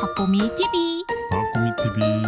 박보미 TV. 박보미 TV.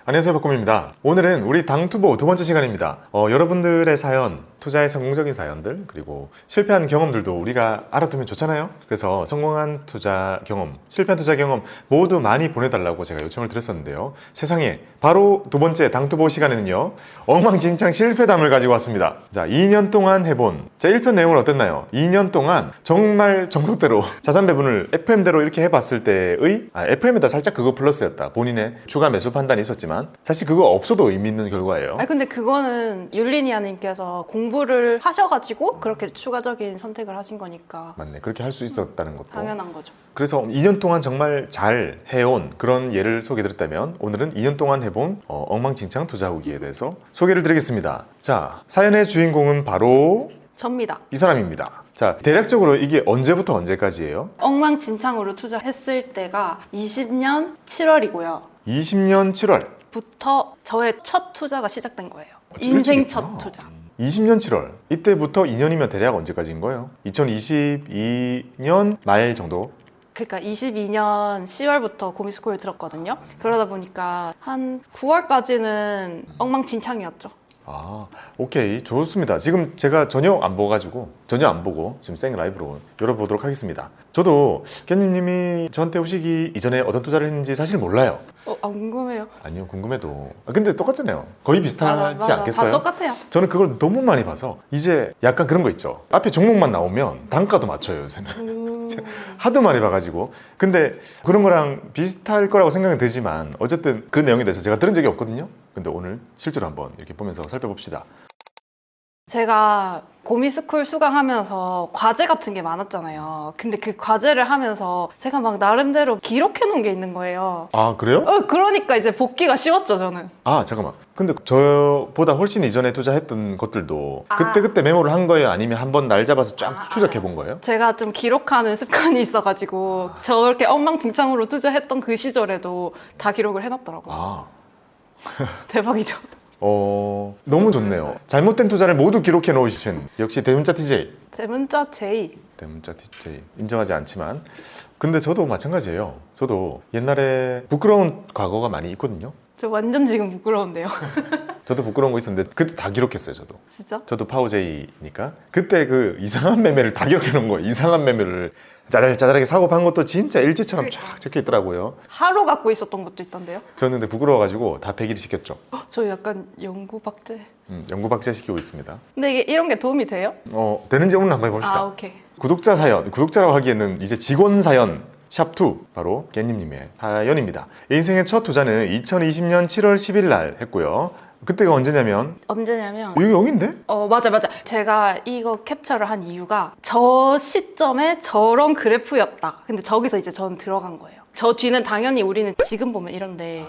안녕하세요, 박보미입니다. 오늘은 우리 당투보 두 번째 시간입니다. 여러분들의 사연, 투자의 성공적인 사연들, 그리고 실패한 경험들도 우리가 알아두면 좋잖아요. 그래서 성공한 투자 경험, 실패한 투자 경험 모두 많이 보내달라고 제가 요청을 드렸었는데요. 세상에, 바로 두 번째 당투보 시간에는요, 엉망진창 실패담을 가지고 왔습니다. 자, 2년 동안 해본 제 1편 내용은 어땠나요? 2년 동안 정말 정석대로 자산 배분을 FM대로 이렇게 해봤을 때의 FM에다 살짝 그거 플러스였다. 본인의 추가 매수 판단이 있었지만 사실 그거 없어도 의미 있는 결과예요. 아니 근데 그거는 율리니아님께서 공부를 하셔가지고 그렇게 추가적인 선택을 하신 거니까 맞네. 그렇게 할 수 있었다는 것도 당연한 거죠. 그래서 2년 동안 정말 잘 해온 그런 예를 소개드렸다면 오늘은 2년 동안 해본 엉망진창 투자 후기에 대해서 소개를 드리겠습니다. 자, 사연의 주인공은 바로 접니다. 이 사람입니다. 자, 대략적으로 이게 언제부터 언제까지예요? 엉망진창으로 투자했을 때가 20년 7월이고요. 20년 7월 부터 저의 첫 투자가 시작된 거예요. 일찍 인생 했구나. 첫 투자. 20년 7월 이때부터 2년이면 대략 언제까지인 거예요? 2022년 말 정도? 그러니까 22년 10월부터 고미스쿨 들었거든요. 그러다 보니까 한 9월까지는 엉망진창이었죠. 아, 오케이. 좋습니다. 지금 제가 전혀 안 보고 지금 생 라이브로 열어보도록 하겠습니다. 저도 깻님님이 저한테 오시기 이전에 어떤 투자를 했는지 사실 몰라요. 안 궁금해요. 아니요, 궁금해도. 근데 똑같잖아요. 거의 비슷하지 맞아. 않겠어요? 다 똑같아요. 저는 그걸 너무 많이 봐서 이제 약간 그런 거 있죠. 앞에 종목만 나오면 단가도 맞춰요, 요새는. 하도 많이 봐가지고. 근데 그런 거랑 비슷할 거라고 생각은 들지만 어쨌든 그 내용에 대해서 제가 들은 적이 없거든요. 근데 오늘 실제로 한번 이렇게 보면서 살펴봅시다. 제가 고미스쿨 수강하면서 과제 같은 게 많았잖아요. 근데 그 과제를 하면서 제가 막 나름대로 기록해 놓은 게 있는 거예요. 아, 그래요? 그러니까 이제 복귀가 쉬웠죠, 저는. 아, 잠깐만. 근데 저보다 훨씬 이전에 투자했던 것들도 그때 메모를 한 거예요? 아니면 한번 날 잡아서 쫙 추적해 본 거예요? 제가 좀 기록하는 습관이 있어가지고 저렇게 엉망진창으로 투자했던 그 시절에도 다 기록을 해놨더라고요. 아, 대박이죠. 너무 좋네요. 잘못된 투자를 모두 기록해 놓으신 역시 대문자 TJ. 대문자 J. 대문자 TJ. 인정하지 않지만. 근데 저도 마찬가지예요. 저도 옛날에 부끄러운 과거가 많이 있거든요. 저 완전 지금 부끄러운데요. 저도 부끄러운 거 있었는데 그때 다 기록했어요, 저도. 진짜? 저도 파워제이니까. 그때 그 이상한 매매를 다 기록해 놓은 거예요. 이상한 매매를 짜잘짜잘하게 사고 판 것도 진짜 일지처럼 쫙 적혀 있더라고요. 하루 갖고 있었던 것도 있던데요? 저는 근데 부끄러워가지고 다 폐기를 시켰죠. 저 약간 연구 박제. 연구 박제 시키고 있습니다. 근데 이런 게 도움이 돼요? 되는지 오늘 한번 해봅시다. 아, 오케이. 구독자 사연, 구독자라고 하기에는 이제 직원 사연 샵2 바로 깻님님의 사연입니다. 인생의 첫 투자는 2020년 7월 10일 날 했고요. 그때가 언제냐면 언제냐면 여기인데? 맞아. 제가 이거 캡처를 한 이유가 저 시점에 저런 그래프였다. 근데 저기서 이제 저는 들어간 거예요. 저 뒤는 당연히 우리는 지금 보면 이런데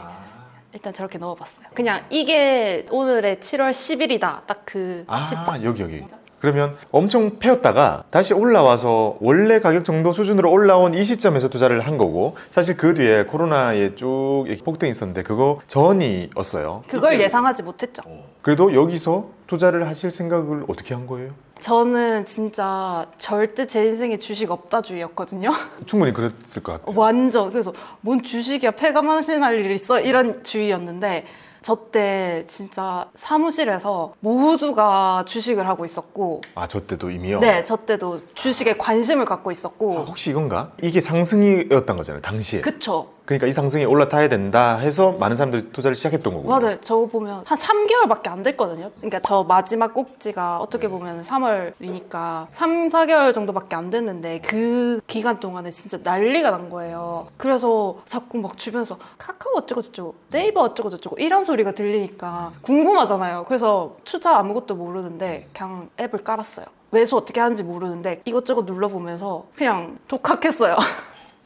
일단 저렇게 넣어봤어요. 그냥 이게 오늘의 7월 10일이다. 딱 그 시점. 여기. 그러면 엄청 패였다가 다시 올라와서 원래 가격 정도 수준으로 올라온 이 시점에서 투자를 한 거고, 사실 그 뒤에 코로나에 쭉 이렇게 폭등이 있었는데 그거 전이었어요. 그걸 예상하지 못했죠. 그래도 여기서 투자를 하실 생각을 어떻게 한 거예요? 저는 진짜 절대 제 인생에 주식 없다주의였거든요. 충분히 그랬을 것 같아요. 완전. 그래서 뭔 주식이야, 폐가망신할 일 있어? 이런 주의였는데 저 때 진짜 사무실에서 모두가 주식을 하고 있었고. 아, 저 때도 이미요? 네, 저 때도 주식에 관심을 갖고 있었고. 혹시 이건가? 이게 상승이었던 거잖아요, 당시에. 그쵸. 그러니까 이 상승이 올라타야 된다 해서 많은 사람들이 투자를 시작했던 거고. 맞아요. 저거 보면 한 3개월밖에 안 됐거든요. 그러니까 저 마지막 꼭지가 어떻게 보면 3월이니까 3, 4개월 정도밖에 안 됐는데 그 기간 동안에 진짜 난리가 난 거예요. 그래서 자꾸 막 주변에서 카카오 어쩌고저쩌고, 네이버 어쩌고저쩌고 이런 소리가 들리니까 궁금하잖아요. 그래서 투자 아무것도 모르는데 그냥 앱을 깔았어요. 매수 어떻게 하는지 모르는데 이것저것 눌러보면서 그냥 독학했어요.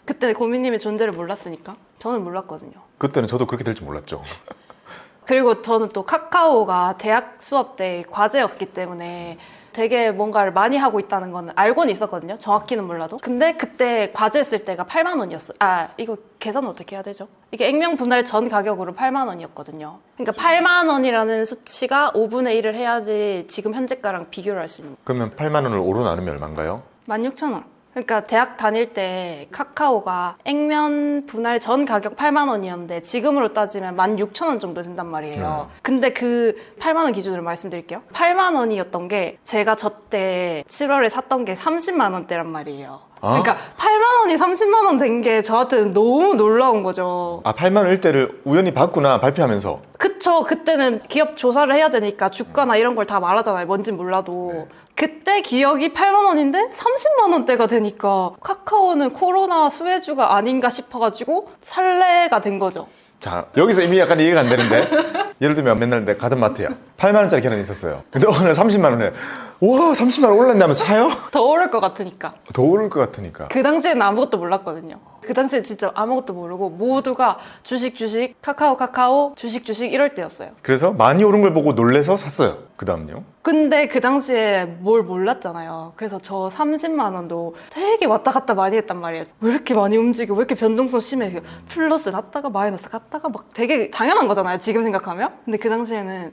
그때 고민님의 존재를 몰랐으니까. 저는 몰랐거든요. 그때는 저도 그렇게 될 줄 몰랐죠. 그리고 저는 또 카카오가 대학 수업 때 과제였기 때문에 되게 뭔가를 많이 하고 있다는 건 알고는 있었거든요. 정확히는 몰라도. 근데 그때 과제했을 때가 8만 원이었어요. 이거 계산을 어떻게 해야 되죠? 이게 액면 분할 전 가격으로 8만 원이었거든요. 그러니까 8만 원이라는 수치가 5분의 1을 해야지 지금 현재가랑 비교를 할 수 있는. 그러면 8만 원을 5로 나누면 얼마인가요? 16,000원. 그러니까 대학 다닐 때 카카오가 액면 분할 전 가격 8만 원이었는데 지금으로 따지면 16,000원 정도 된단 말이에요. 근데 그 8만 원 기준으로 말씀드릴게요. 8만 원이었던 게 제가 저때 7월에 샀던 게 30만 원대란 말이에요. 아? 그러니까 8만 원이 30만 원 된 게 저한테는 너무 놀라운 거죠. 아 8만 원 일대를 우연히 봤구나 발표하면서. 그쵸. 그때는 기업 조사를 해야 되니까 주가나 이런 걸 다 말하잖아요. 뭔진 몰라도. 네. 그때 기억이 8만 원인데 30만 원대가 되니까 카카오는 코로나 수혜주가 아닌가 싶어가지고 설레가 된 거죠. 자 여기서 이미 약간 이해가 안 되는데 예를 들면 맨날 내가 가던 마트야 8만 원짜리 계란이 있었어요. 근데 오늘 30만 원에 와 30만 원 올랐네 하면 사요? 더 오를 것 같으니까. 더 오를 것 같으니까. 그 당시에는 아무것도 몰랐거든요. 그 당시에 진짜 아무것도 모르고 모두가 주식 카카오 주식 이럴 때였어요. 그래서 많이 오른 걸 보고 놀래서 샀어요. 그 다음요? 근데 그 당시에 뭘 몰랐잖아요. 그래서 저 30만 원도 되게 왔다 갔다 많이 했단 말이에요. 왜 이렇게 많이 움직여? 왜 이렇게 변동성 심해? 플러스 갔다가 마이너스 갔다가 막 되게 당연한 거잖아요. 지금 생각하면. 근데 그 당시에는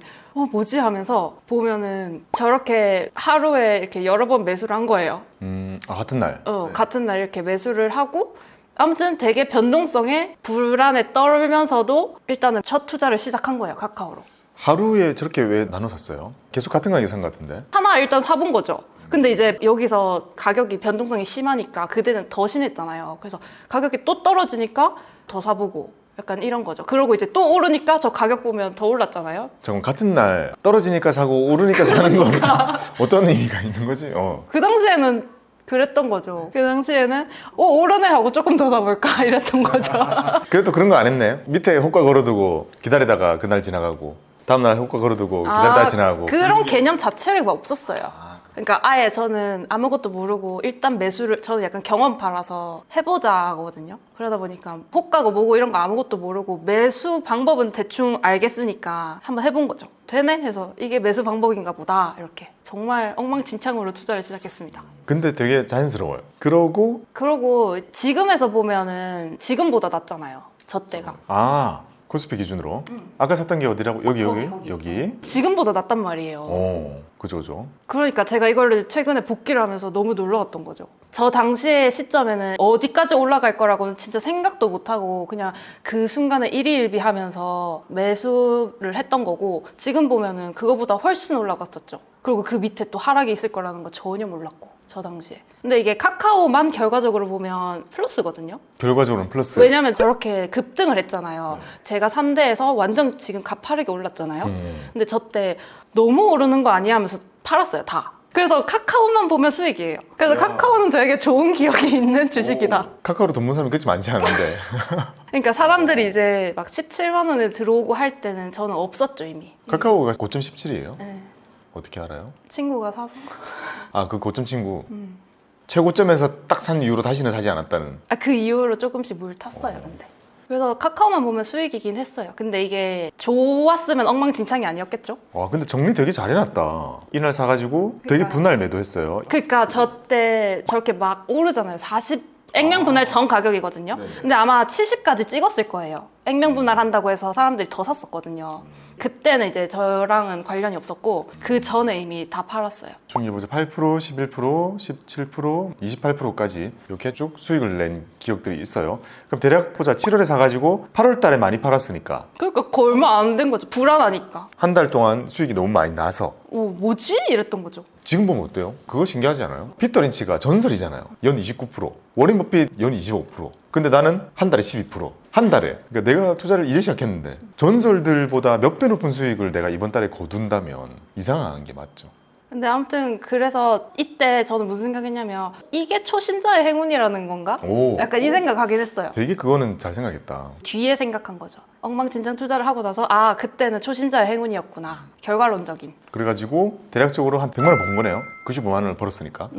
뭐지 하면서 보면은 저렇게 하루에 이렇게 여러 번 매수를 한 거예요. 같은 날. 네. 같은 날 이렇게 매수를 하고 아무튼 되게 변동성에 불안에 떨면서도 일단은 첫 투자를 시작한 거예요. 카카오로. 하루에 저렇게 왜 나눠 샀어요? 계속 같은 가게 산 것 같은데. 하나 일단 사본 거죠. 근데 이제 여기서 가격이 변동성이 심하니까 그때는 더 심했잖아요. 그래서 가격이 또 떨어지니까 더 사보고 약간 이런 거죠. 그러고 이제 또 오르니까 저 가격 보면 더 올랐잖아요. 저건 같은 날 떨어지니까 사고 오르니까 사는 건 어떤 의미가 있는 거지? 그 당시에는 그랬던 거죠. 그 당시에는 오르네 하고 조금 더 사볼까 이랬던 거죠. 그래도 그런 거 안 했네. 밑에 호가 걸어두고 기다리다가 그날 지나가고 다음날 호가 걸어두고 기다리다가 지나가고. 그런 개념 자체가 없었어요. 그러니까 아예 저는 아무것도 모르고 일단 매수를 저는 약간 경험파라서 해보자 하거든요. 그러다 보니까 호가고 뭐고 이런 거 아무것도 모르고 매수 방법은 대충 알겠으니까 한번 해본 거죠. 되네 해서 이게 매수 방법인가 보다 이렇게 정말 엉망진창으로 투자를 시작했습니다. 근데 되게 자연스러워요. 그러고 지금에서 보면은 지금보다 낫잖아요. 저 때가. 코스피 기준으로 아까 샀던 게 어디라고? 여기. 지금보다 낫단 말이에요. 그죠. 그러니까 제가 이걸 최근에 복귀를 하면서 너무 놀라웠던 거죠. 저 당시의 시점에는 어디까지 올라갈 거라고는 진짜 생각도 못하고 그냥 그 순간에 일희일비하면서 매수를 했던 거고 지금 보면은 그거보다 훨씬 올라갔었죠. 그리고 그 밑에 또 하락이 있을 거라는 거 전혀 몰랐고 저 당시에. 근데 이게 카카오만 결과적으로 보면 플러스거든요. 결과적으로는 플러스. 왜냐면 저렇게 급등을 했잖아요. 제가 산 데에서 완전 지금 가파르게 올랐잖아요. 근데 저 때 너무 오르는 거 아니야 하면서 팔았어요, 다. 그래서 카카오만 보면 수익이에요. 그래서 카카오는 저에게 좋은 기억이 있는 주식이다. 카카오로 돈 번 사람이 그렇게 많지 않은데. 그러니까 사람들이 이제 막 17만 원에 들어오고 할 때는 저는 없었죠, 이미. 카카오가 고점 17이에요? 네. 어떻게 알아요? 친구가 사서. 그 고점 친구. 최고점에서 딱 산 이후로 다시는 사지 않았다는. 그 이후로 조금씩 물 탔어요, 근데. 그래서 카카오만 보면 수익이긴 했어요. 근데 이게 좋았으면 엉망진창이 아니었겠죠? 와 근데 정리 되게 잘해놨다. 이날 사가지고 되게 그러니까요. 분할 매도했어요. 그러니까 저 때 저렇게 막 오르잖아요. 40 액면 분할 전 가격이거든요. 네네. 근데 아마 70까지 찍었을 거예요. 액면 분할 한다고 해서 사람들이 더 샀었거든요. 그때는 이제 저랑은 관련이 없었고 그 전에 이미 다 팔았어요. 총이 보자 8%, 11%, 17%, 28%까지 이렇게 쭉 수익을 낸 기억들이 있어요. 그럼 대략 보자 7월에 사가지고 8월 달에 많이 팔았으니까 그러니까 얼마 안 된 거죠. 불안하니까. 한 달 동안 수익이 너무 많이 나서 뭐지? 이랬던 거죠. 지금 보면 어때요? 그거 신기하지 않아요? 피터 린치가 전설이잖아요. 연 29%, 워렌 버핏 연 25%. 근데 나는 한 달에 12%. 한 달에. 그러니까 내가 투자를 이제 시작했는데 전설들보다 몇 배 높은 수익을 내가 이번 달에 거둔다면 이상한 게 맞죠. 근데 아무튼 그래서 이때 저는 무슨 생각했냐면 이게 초심자의 행운이라는 건가? 오, 약간 이 생각하긴 했어요. 되게 그거는 잘 생각했다. 뒤에 생각한 거죠. 엉망진창 투자를 하고 나서 그때는 초심자의 행운이었구나. 결과론적인. 그래가지고 대략적으로 한 100만 원 번 거네요. 95만 원을 벌었으니까.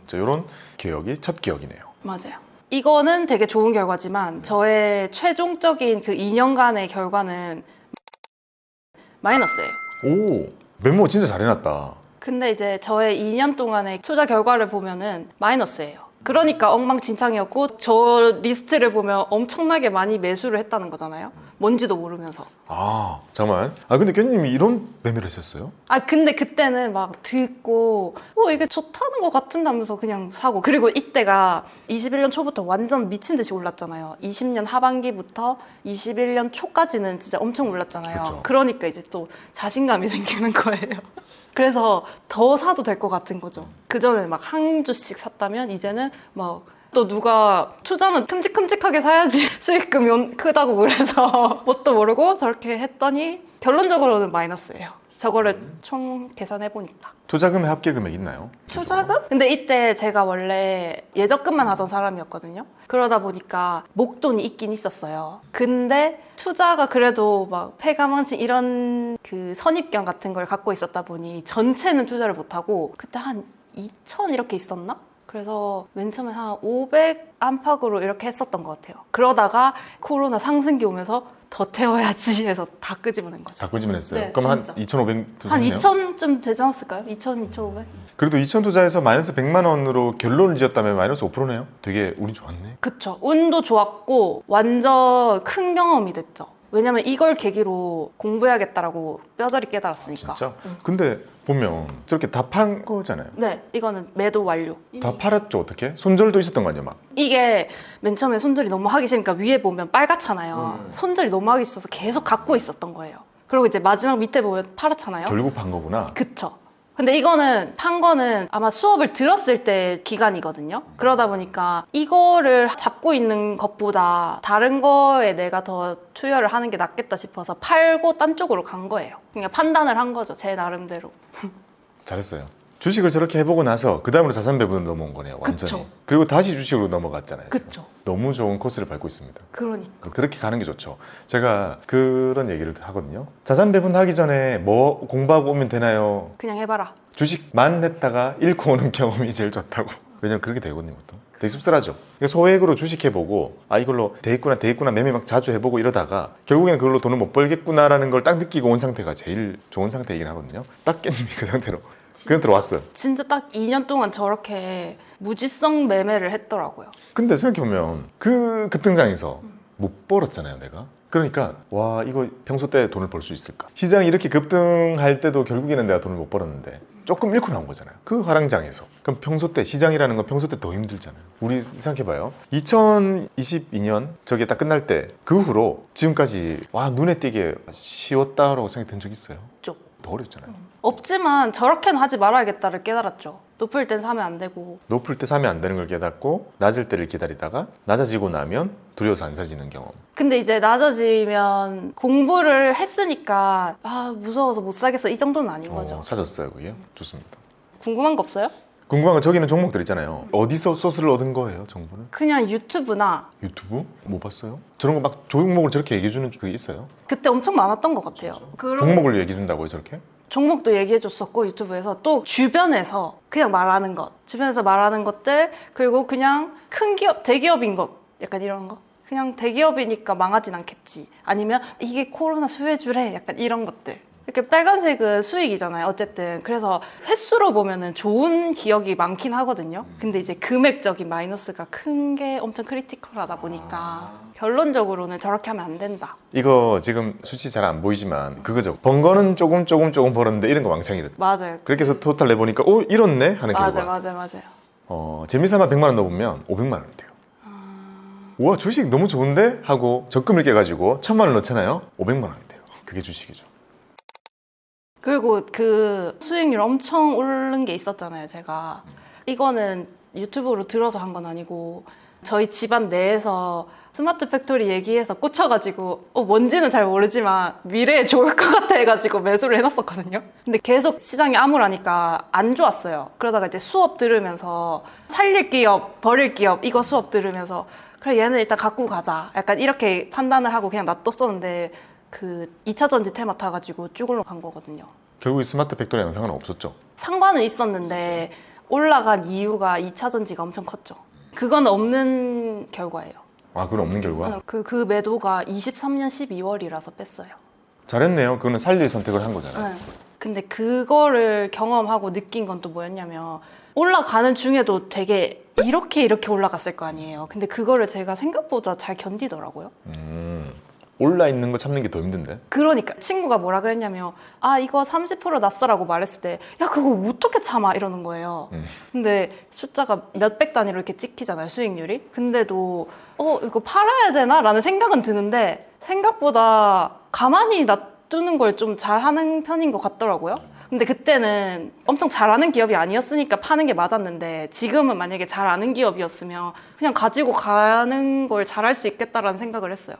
자, 이런 기억이 첫 기억이네요. 맞아요. 이거는 되게 좋은 결과지만 저의 최종적인 그 2년간의 결과는 마이너스예요. 오, 메모 진짜 잘 해놨다. 근데 이제 저의 2년 동안의 투자 결과를 보면은 마이너스예요. 그러니까 엉망진창이었고 저 리스트를 보면 엄청나게 많이 매수를 했다는 거잖아요. 뭔지도 모르면서. 아 잠깐만. 아 근데 견님이 이런 매매를 했었어요? 아 근데 그때는 막 듣고 이게 좋다는 것 같은다면서 그냥 사고, 그리고 이때가 21년 초부터 완전 미친 듯이 올랐잖아요. 20년 하반기부터 21년 초까지는 진짜 엄청 올랐잖아요. 그쵸. 그러니까 이제 또 자신감이 생기는 거예요. 그래서 더 사도 될 것 같은 거죠. 그전에 막 한 주씩 샀다면 이제는 막 또 누가 투자는 큼직큼직하게 사야지 수익금이 크다고 그래서 뭣도 모르고 저렇게 했더니 결론적으로는 마이너스예요. 저거를 총 계산해 보니까. 투자금의 합계 금액 있나요? 투자금? 근데 이때 제가 원래 예적금만 하던 사람이었거든요. 그러다 보니까 목돈이 있긴 있었어요. 근데 투자가 그래도 막 폐가망신 이런 그 선입견 같은 걸 갖고 있었다 보니 전체는 투자를 못하고 그때 한 2천 이렇게 있었나? 그래서 맨 처음에 한 500 안팎으로 이렇게 했었던 것 같아요. 그러다가 코로나 상승기 오면서 더 태워야지 해서 다 끄집어낸 거죠. 다 끄집어 냈어요. 네, 그럼 진짜. 한 2,500 한 투자했네요? 2천쯤 되지 않았을까요? 2천, 2,500? 그래도 2,000 투자해서 마이너스 100만 원으로 결론을 지었다면 마이너스 5%네요? 되게 운이 좋았네. 그쵸. 운도 좋았고 완전 큰 경험이 됐죠. 왜냐면 이걸 계기로 공부해야겠다라고 뼈저리 깨달았으니까. 진짜? 근데 보면 저렇게 다 판 거잖아요. 네, 이거는 매도 완료. 다 팔았죠 어떻게? 손절도 있었던 거 아니에요 막? 이게 맨 처음에 손절이 너무 하기 싫으니까 위에 보면 빨갛잖아요. 손절이 너무 하기 싫어서 계속 갖고 있었던 거예요. 그리고 이제 마지막 밑에 보면 파랗잖아요. 결국 판 거구나. 그쵸. 근데 이거는 판 거는 아마 수업을 들었을 때 기간이거든요. 그러다 보니까 이거를 잡고 있는 것보다 다른 거에 내가 더 투여를 하는 게 낫겠다 싶어서 팔고 딴 쪽으로 간 거예요. 그냥 판단을 한 거죠. 제 나름대로. 잘했어요. 주식을 저렇게 해보고 나서 그 다음으로 자산 배분으로 넘어온 거네요 완전히. 그쵸. 그리고 다시 주식으로 넘어갔잖아요. 지금. 그쵸. 너무 좋은 코스를 밟고 있습니다. 그러니까. 그렇게 가는 게 좋죠. 제가 그런 얘기를 하거든요. 자산 배분하기 전에 뭐 공부하고 오면 되나요? 그냥 해봐라. 주식만 했다가 잃고 오는 경험이 제일 좋다고. 왜냐면 그렇게 되거든요 보통. 되게 씁쓸하죠. 그러니까 소액으로 주식해보고 이걸로 돼 있구나 매매 막 자주 해보고 이러다가 결국에는 그걸로 돈을 못 벌겠구나라는 걸 딱 느끼고 온 상태가 제일 좋은 상태이긴 하거든요. 딱 깻님이 그 상태로 그냥 들어왔어요. 진짜 딱 2년 동안 저렇게 무지성 매매를 했더라고요. 근데 생각해보면 그 급등장에서 못 벌었잖아요 내가. 그러니까 와 이거 평소 때 돈을 벌 수 있을까. 시장이 이렇게 급등할 때도 결국에는 내가 돈을 못 벌었는데 조금 잃고 나온 거잖아요 그 화랑장에서. 그럼 평소 때 시장이라는 건 평소 때 더 힘들잖아요. 우리 생각해봐요. 2022년 저게 딱 끝날 때 그 후로 지금까지 와 눈에 띄게 쉬웠다라고 생각이 든 적 있어요? 쪽. 더 어렵잖아요. 없지만 저렇게는 하지 말아야겠다를 깨달았죠. 높을 땐 사면 안 되고. 높을 때 사면 안 되는 걸 깨닫고 낮을 때를 기다리다가 낮아지고 나면 두려워서 안 사지는 경험. 근데 이제 낮아지면 공부를 했으니까 무서워서 못 사겠어 이 정도는 아닌 거죠. 사졌어요 그게. 좋습니다. 궁금한 거 없어요? 궁금한 건 저기는 종목들 있잖아요. 어디서 소스를 얻은 거예요 정보는? 그냥 유튜브나 유튜브? 못 봤어요? 저런 거 막 종목을 저렇게 얘기해주는 그게 있어요? 그때 엄청 많았던 것 같아요. 그런 종목을 얘기해준다고요 저렇게? 종목도 얘기해줬었고 유튜브에서 또 주변에서 그냥 말하는 것, 주변에서 말하는 것들, 그리고 그냥 큰 기업, 대기업인 것, 약간 이런 거. 그냥 대기업이니까 망하진 않겠지. 아니면 이게 코로나 수혜주래, 약간 이런 것들. 이렇게 빨간색은 수익이잖아요 어쨌든. 그래서 횟수로 보면은 좋은 기억이 많긴 하거든요. 근데 이제 금액적인 마이너스가 큰 게 엄청 크리티컬하다 보니까 결론적으로는 저렇게 하면 안 된다. 이거 지금 수치 잘 안 보이지만 그거죠. 번 거는 조금 벌었는데 이런 거 왕창이래. 맞아요. 그렇게 해서 토탈 내보니까 잃었네 하는 결과. 맞아요. 재미삼아 100만 원 넣어보면 500만 원이 돼요. 우와 주식 너무 좋은데? 하고 적금을 깨가지고 1,000만 원 넣잖아요. 500만 원이 돼요. 그게 주식이죠. 그리고 그 수익률 엄청 오른 게 있었잖아요 제가. 이거는 유튜브로 들어서 한 건 아니고 저희 집안 내에서 스마트 팩토리 얘기해서 꽂혀가지고 뭔지는 잘 모르지만 미래에 좋을 것 같아 해가지고 매수를 해놨었거든요. 근데 계속 시장이 암울하니까 안 좋았어요. 그러다가 이제 수업 들으면서 살릴 기업 버릴 기업 이거 수업 들으면서 그래 얘는 일단 갖고 가자 약간 이렇게 판단을 하고 그냥 놔뒀었는데 그 2차 전지 테마 타가지고 쭉 올라간 거거든요. 결국 스마트 팩토리 영상은 없었죠. 상관은 있었는데 올라간 이유가 2차 전지가 엄청 컸죠. 그건 없는 결과예요. 그건 없는 결과? 그 매도가 23년 12월이라서 뺐어요. 잘했네요. 그거는 살릴 선택을 한 거잖아요. 네. 근데 그거를 경험하고 느낀 건 또 뭐였냐면 올라가는 중에도 되게 이렇게 올라갔을 거 아니에요. 근데 그거를 제가 생각보다 잘 견디더라고요. 올라 있는 거 참는 게 더 힘든데? 그러니까 친구가 뭐라 그랬냐면 아 이거 30% 났어라고 말했을 때 야 그거 어떻게 참아 이러는 거예요. 근데 숫자가 몇백 단위로 이렇게 찍히잖아요, 수익률이. 근데도 이거 팔아야 되나? 라는 생각은 드는데 생각보다 가만히 놔두는 걸 좀 잘하는 편인 것 같더라고요. 근데 그때는 엄청 잘하는 기업이 아니었으니까 파는 게 맞았는데 지금은 만약에 잘 아는 기업이었으면 그냥 가지고 가는 걸 잘할 수 있겠다라는 생각을 했어요.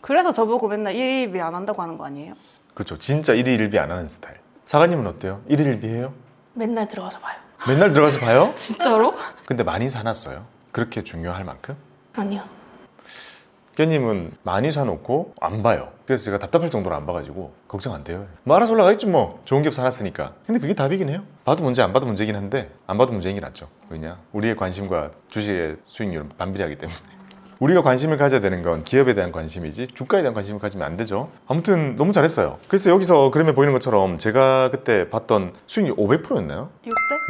그래서 저보고 맨날 일일비 안 한다고 하는 거 아니에요? 그렇죠. 진짜 일일비 안 하는 스타일. 사관님은 어때요? 일일비 해요? 맨날 들어가서 봐요. 맨날 들어가서 봐요? 진짜로? 근데 많이 사놨어요? 그렇게 중요할 만큼? 아니요. 깨님은 많이 사놓고 안 봐요. 그래서 제가 답답할 정도로 안 봐가지고 걱정 안 돼요. 뭐 알아서 올라가겠죠 뭐. 좋은 기업 사놨으니까. 근데 그게 답이긴 해요. 봐도 문제 안 봐도 문제긴 한데 안 봐도 문제인 게 낫죠. 왜냐? 우리의 관심과 주식의 수익률은 반비례하기 때문에. 우리가 관심을 가져야 되는 건 기업에 대한 관심이지 주가에 대한 관심을 가지면 안 되죠. 아무튼 너무 잘했어요. 그래서 여기서 그러면 보이는 것처럼 제가 그때 봤던 수익률 500%였나요?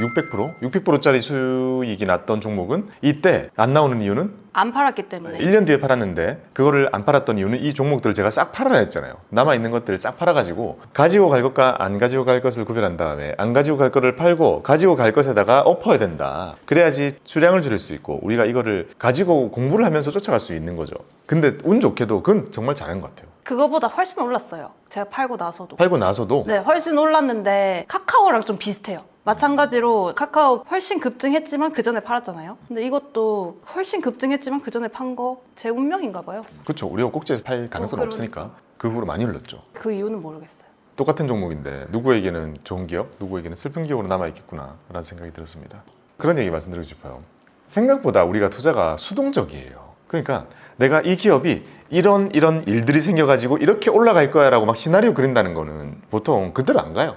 600? 600%? 600%짜리 수익이 났던 종목은 이때 안 나오는 이유는 안 팔았기 때문에. 1년 뒤에 팔았는데 그거를 안 팔았던 이유는 이 종목들을 제가 싹 팔아라 했잖아요. 남아있는 것들을 싹 팔아가지고 가지고 갈 것과 안 가지고 갈 것을 구별한 다음에 안 가지고 갈 거를 팔고 가지고 갈 것에다가 엎어야 된다. 그래야지 수량을 줄일 수 있고 우리가 이거를 가지고 공부를 하면서 쫓아갈 수 있는 거죠. 근데 운 좋게도 그건 정말 잘한 것 같아요. 그거보다 훨씬 올랐어요. 제가 팔고 나서도. 팔고 나서도 네, 훨씬 올랐는데 카카오랑 좀 비슷해요. 마찬가지로 카카오 훨씬 급등했지만 그 전에 팔았잖아요. 근데 이것도 훨씬 급등했지만 그 전에 판 거 제 운명인가 봐요. 그렇죠. 우리가 꼭지에서 팔 가능성은 그러니까. 없으니까 그 후로 많이 올랐죠. 그 이유는 모르겠어요. 똑같은 종목인데 누구에게는 좋은 기업, 누구에게는 슬픈 기업으로 남아있겠구나 라는 생각이 들었습니다. 그런 얘기 말씀드리고 싶어요. 생각보다 우리가 투자가 수동적이에요. 그러니까 내가 이 기업이 이런 일들이 생겨가지고 이렇게 올라갈 거야 라고 막 시나리오 그린다는 거는 보통 그대로 안 가요.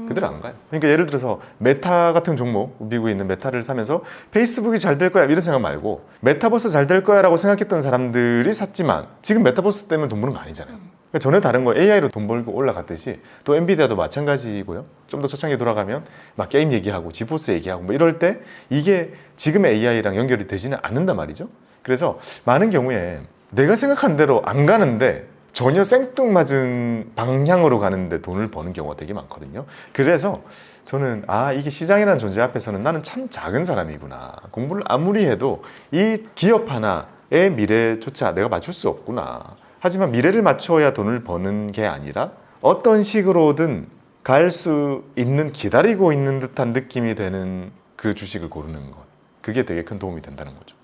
그대로 안 가요. 그러니까 예를 들어서 메타 같은 종목, 미국에 있는 메타를 사면서 페이스북이 잘 될 거야 이런 생각 말고 메타버스 잘 될 거야 라고 생각했던 사람들이 샀지만 지금 메타버스 때문에 돈 버는 거 아니잖아요. 그러니까 전혀 다른 거. AI로 돈 벌고 올라갔듯이 또 엔비디아도 마찬가지고요. 좀 더 초창기에 돌아가면 막 게임 얘기하고 지포스 얘기하고 뭐 이럴 때 이게 지금의 AI랑 연결이 되지는 않는단 말이죠. 그래서 많은 경우에 내가 생각한 대로 안 가는데 전혀 생뚱맞은 방향으로 가는데 돈을 버는 경우가 되게 많거든요. 그래서 저는 이게 시장이라는 존재 앞에서는 나는 참 작은 사람이구나. 공부를 아무리 해도 이 기업 하나의 미래조차 내가 맞출 수 없구나. 하지만 미래를 맞춰야 돈을 버는 게 아니라 어떤 식으로든 갈 수 있는, 기다리고 있는 듯한 느낌이 되는 그 주식을 고르는 것. 그게 되게 큰 도움이 된다는 거죠.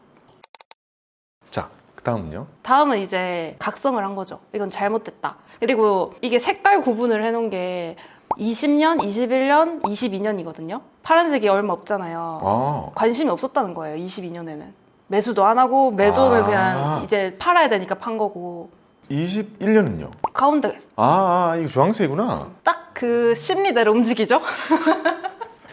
자, 그 다음은요? 다음은 이제 각성을 한 거죠. 이건 잘못됐다. 그리고 이게 색깔 구분을 해놓은 게 20년, 21년, 22년이거든요. 파란색이 얼마 없잖아요. 관심이 없었다는 거예요, 22년에는. 매수도 안 하고 매도는 그냥 이제 팔아야 되니까 판 거고. 21년은요? 가운데 이거 주황색이구나. 딱 그 심리대로 움직이죠.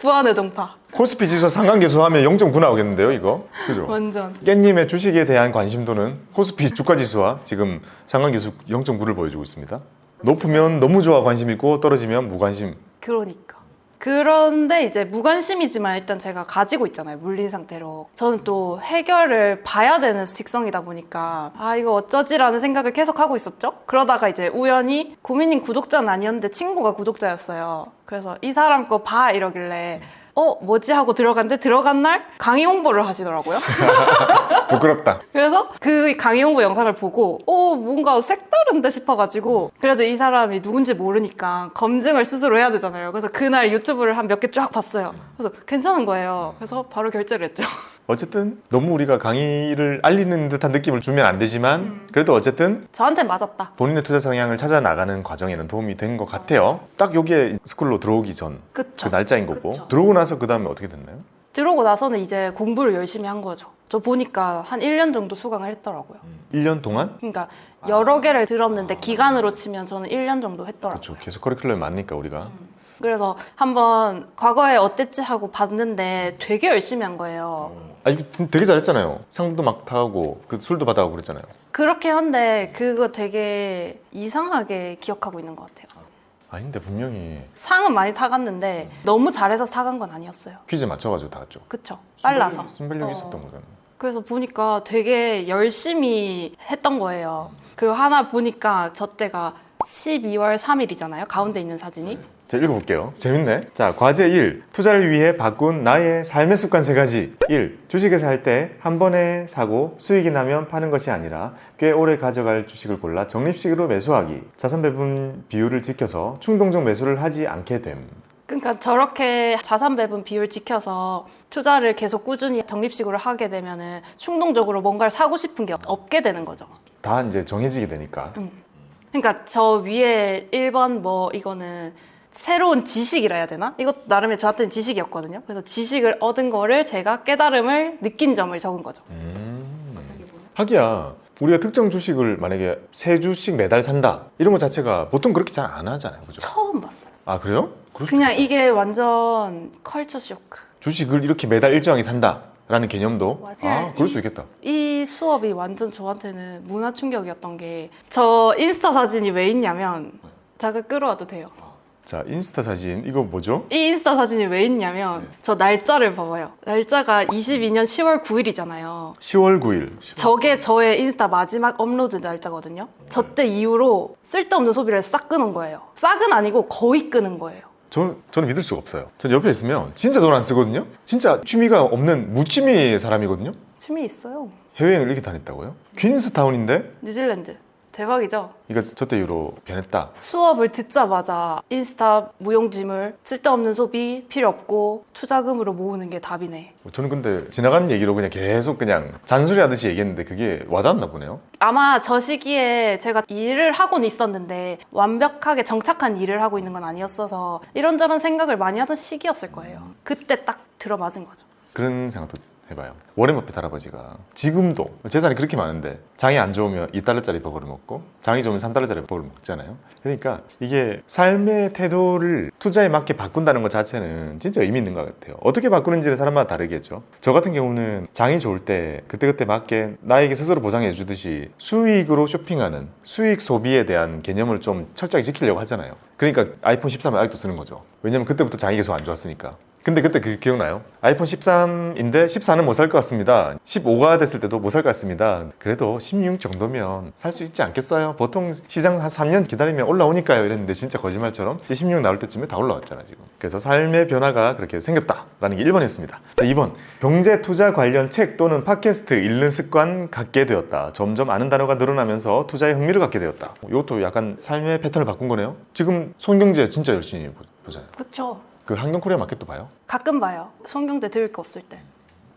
부안의 동파. 코스피 지수 상관계수 하면 0.9 나오겠는데요, 이거? 그죠? 완전. 깻님의 주식에 대한 관심도는 코스피 주가 지수와 지금 상관계수 0.9를 보여주고 있습니다. 높으면 너무 좋아 관심 있고 떨어지면 무관심. 그러니까. 그런데 이제 무관심이지만 일단 제가 가지고 있잖아요, 물린 상태로. 저는 또 해결을 봐야 되는 직성이다 보니까 이거 어쩌지라는 생각을 계속 하고 있었죠. 그러다가 이제 우연히 고민님 구독자는 아니었는데 친구가 구독자였어요. 그래서 이 사람 거 봐 이러길래 뭐지 하고 들어갔는데 들어간 날 강의 홍보를 하시더라고요. 부끄럽다. 그래서 그 강의 홍보 영상을 보고 뭔가 색다른데 싶어가지고 그래도 이 사람이 누군지 모르니까 검증을 스스로 해야 되잖아요. 그래서 그날 유튜브를 한 몇 개 쫙 봤어요. 그래서 괜찮은 거예요. 그래서 바로 결제를 했죠. 어쨌든 너무 우리가 강의를 알리는 듯한 느낌을 주면 안 되지만 그래도 어쨌든 저한테 맞았다. 본인의 투자 성향을 찾아 나가는 과정에는 도움이 된 것 같아요. 딱 여기에 스쿨로 들어오기 전 그 그쵸. 날짜인 거고 그쵸. 들어오고 나서 그 다음에 어떻게 됐나요? 들어오고 나서는 이제 공부를 열심히 한 거죠. 저 보니까 한 1년 정도 수강을 했더라고요. 1년 동안? 그러니까 여러 개를 들었는데 기간으로 치면 저는 1년 정도 했더라고요. 그렇죠. 계속 커리큘럼이 많으니까 우리가. 그래서 한번 과거에 어땠지 하고 봤는데 되게 열심히 한 거예요. 이거 되게 잘했잖아요. 상도 막 타고 그 술도 받아가고 그랬잖아요. 그렇긴 한데 그거 되게 이상하게 기억하고 있는 것 같아요. 아닌데 분명히 상은 많이 타갔는데 너무 잘해서 타간 건 아니었어요. 퀴즈에 맞춰가지고 타갔죠. 그쵸? 빨라서. 순발력이 어. 있었던 거잖아. 그래서 보니까 되게 열심히 했던 거예요. 그리고 하나 보니까 저 때가 12월 3일이잖아요. 가운데 있는 사진이. 제가 읽어볼게요. 재밌네. 자, 과제 1. 투자를 위해 바꾼 나의 삶의 습관 3가지. 1. 주식을 살 때 한 번에 사고 수익이 나면 파는 것이 아니라 꽤 오래 가져갈 주식을 골라 적립식으로 매수하기. 자산 배분 비율을 지켜서 충동적 매수를 하지 않게 됨. 그러니까 저렇게 자산 배분 비율 지켜서 투자를 계속 꾸준히 적립식으로 하게 되면은 충동적으로 뭔가를 사고 싶은 게 없게 되는 거죠. 다 이제 정해지게 되니까. 그러니까 저 위에 1번 뭐 이거는 새로운 지식이라 해야 되나? 이것도 나름의 저한테는 지식이었거든요. 그래서 지식을 얻은 거를 제가 깨달음을 느낀 점을 적은 거죠. 하기야 우리가 특정 주식을 만약에 3주씩 매달 산다 이런 것 자체가 보통 그렇게 잘 안 하잖아요. 그죠? 처음 봤어요. 아 그래요? 그럴 수 그냥 이게 완전 컬처 쇼크. 주식을 이렇게 매달 일정하게 산다라는 개념도 맞아요. 아 그럴 수 있겠다. 이 수업이 완전 저한테는 문화 충격이었던 게 저 인스타 사진이 왜 있냐면 잠깐 끌어와도 돼요. 자 인스타 사진 이거 뭐죠? 이 인스타 사진이 왜 있냐면 저 날짜를 봐봐요. 날짜가 22년 10월 9일이잖아요. 10월 9일. 저게 저의 인스타 마지막 업로드 날짜거든요. 저 때 이후로 쓸데없는 소비를 싹 끊은 거예요. 싹은 아니고 거의 끊은 거예요. 저는 믿을 수가 없어요. 전 옆에 있으면 진짜 돈 안 쓰거든요. 진짜 취미가 없는 무취미 사람이거든요. 취미 있어요. 해외여행을 이렇게 다녔다고요? 퀸스타운인데? 뉴질랜드. 대박이죠? 그러니까 저때 이후로 변했다. 수업을 듣자마자 인스타 무용지물, 쓸데없는 소비, 필요 없고 투자금으로 모으는 게 답이네. 저는 근데 지나가는 얘기로 그냥 계속 그냥 잔소리 하듯이 얘기했는데 그게 와닿았나 보네요. 아마 저 시기에 제가 일을 하고는 있었는데 완벽하게 정착한 일을 하고 있는 건 아니었어서 이런저런 생각을 많이 하던 시기였을 거예요. 그때 딱 들어맞은 거죠. 그런 생각도 해봐요. 워렌 버핏 할아버지가 지금도 재산이 그렇게 많은데 장이 안 좋으면 2달러짜리 버거를 먹고 장이 좋으면 3달러짜리 버거를 먹잖아요. 그러니까 이게 삶의 태도를 투자에 맞게 바꾼다는 것 자체는 진짜 의미 있는 것 같아요. 어떻게 바꾸는지는 사람마다 다르겠죠. 저 같은 경우는 장이 좋을 때 그때그때 맞게 나에게 스스로 보상해 주듯이 수익으로 쇼핑하는 수익 소비에 대한 개념을 좀 철저하게 지키려고 하잖아요. 그러니까 아이폰 13을 아직도 쓰는 거죠. 왜냐면 그때부터 장이 계속 안 좋았으니까. 근데 그때 그 기억나요? 아이폰 13인데 14는 못 살 것 같습니다. 15가 됐을 때도 못 살 것 같습니다. 그래도 16 정도면 살 수 있지 않겠어요? 보통 시장 한 3년 기다리면 올라오니까요. 이랬는데 진짜 거짓말처럼 16 나올 때쯤에 다 올라왔잖아 지금. 그래서 삶의 변화가 그렇게 생겼다라는 게 1번이었습니다. 자, 2번. 경제 투자 관련 책 또는 팟캐스트 읽는 습관 갖게 되었다. 점점 아는 단어가 늘어나면서 투자에 흥미를 갖게 되었다. 이것도 약간 삶의 패턴을 바꾼 거네요. 지금 손경제 진짜 열심히 보잖아요. 그쵸? 그 환경코리아 마켓도 봐요? 가끔 봐요. 성경대 들을 거 없을 때.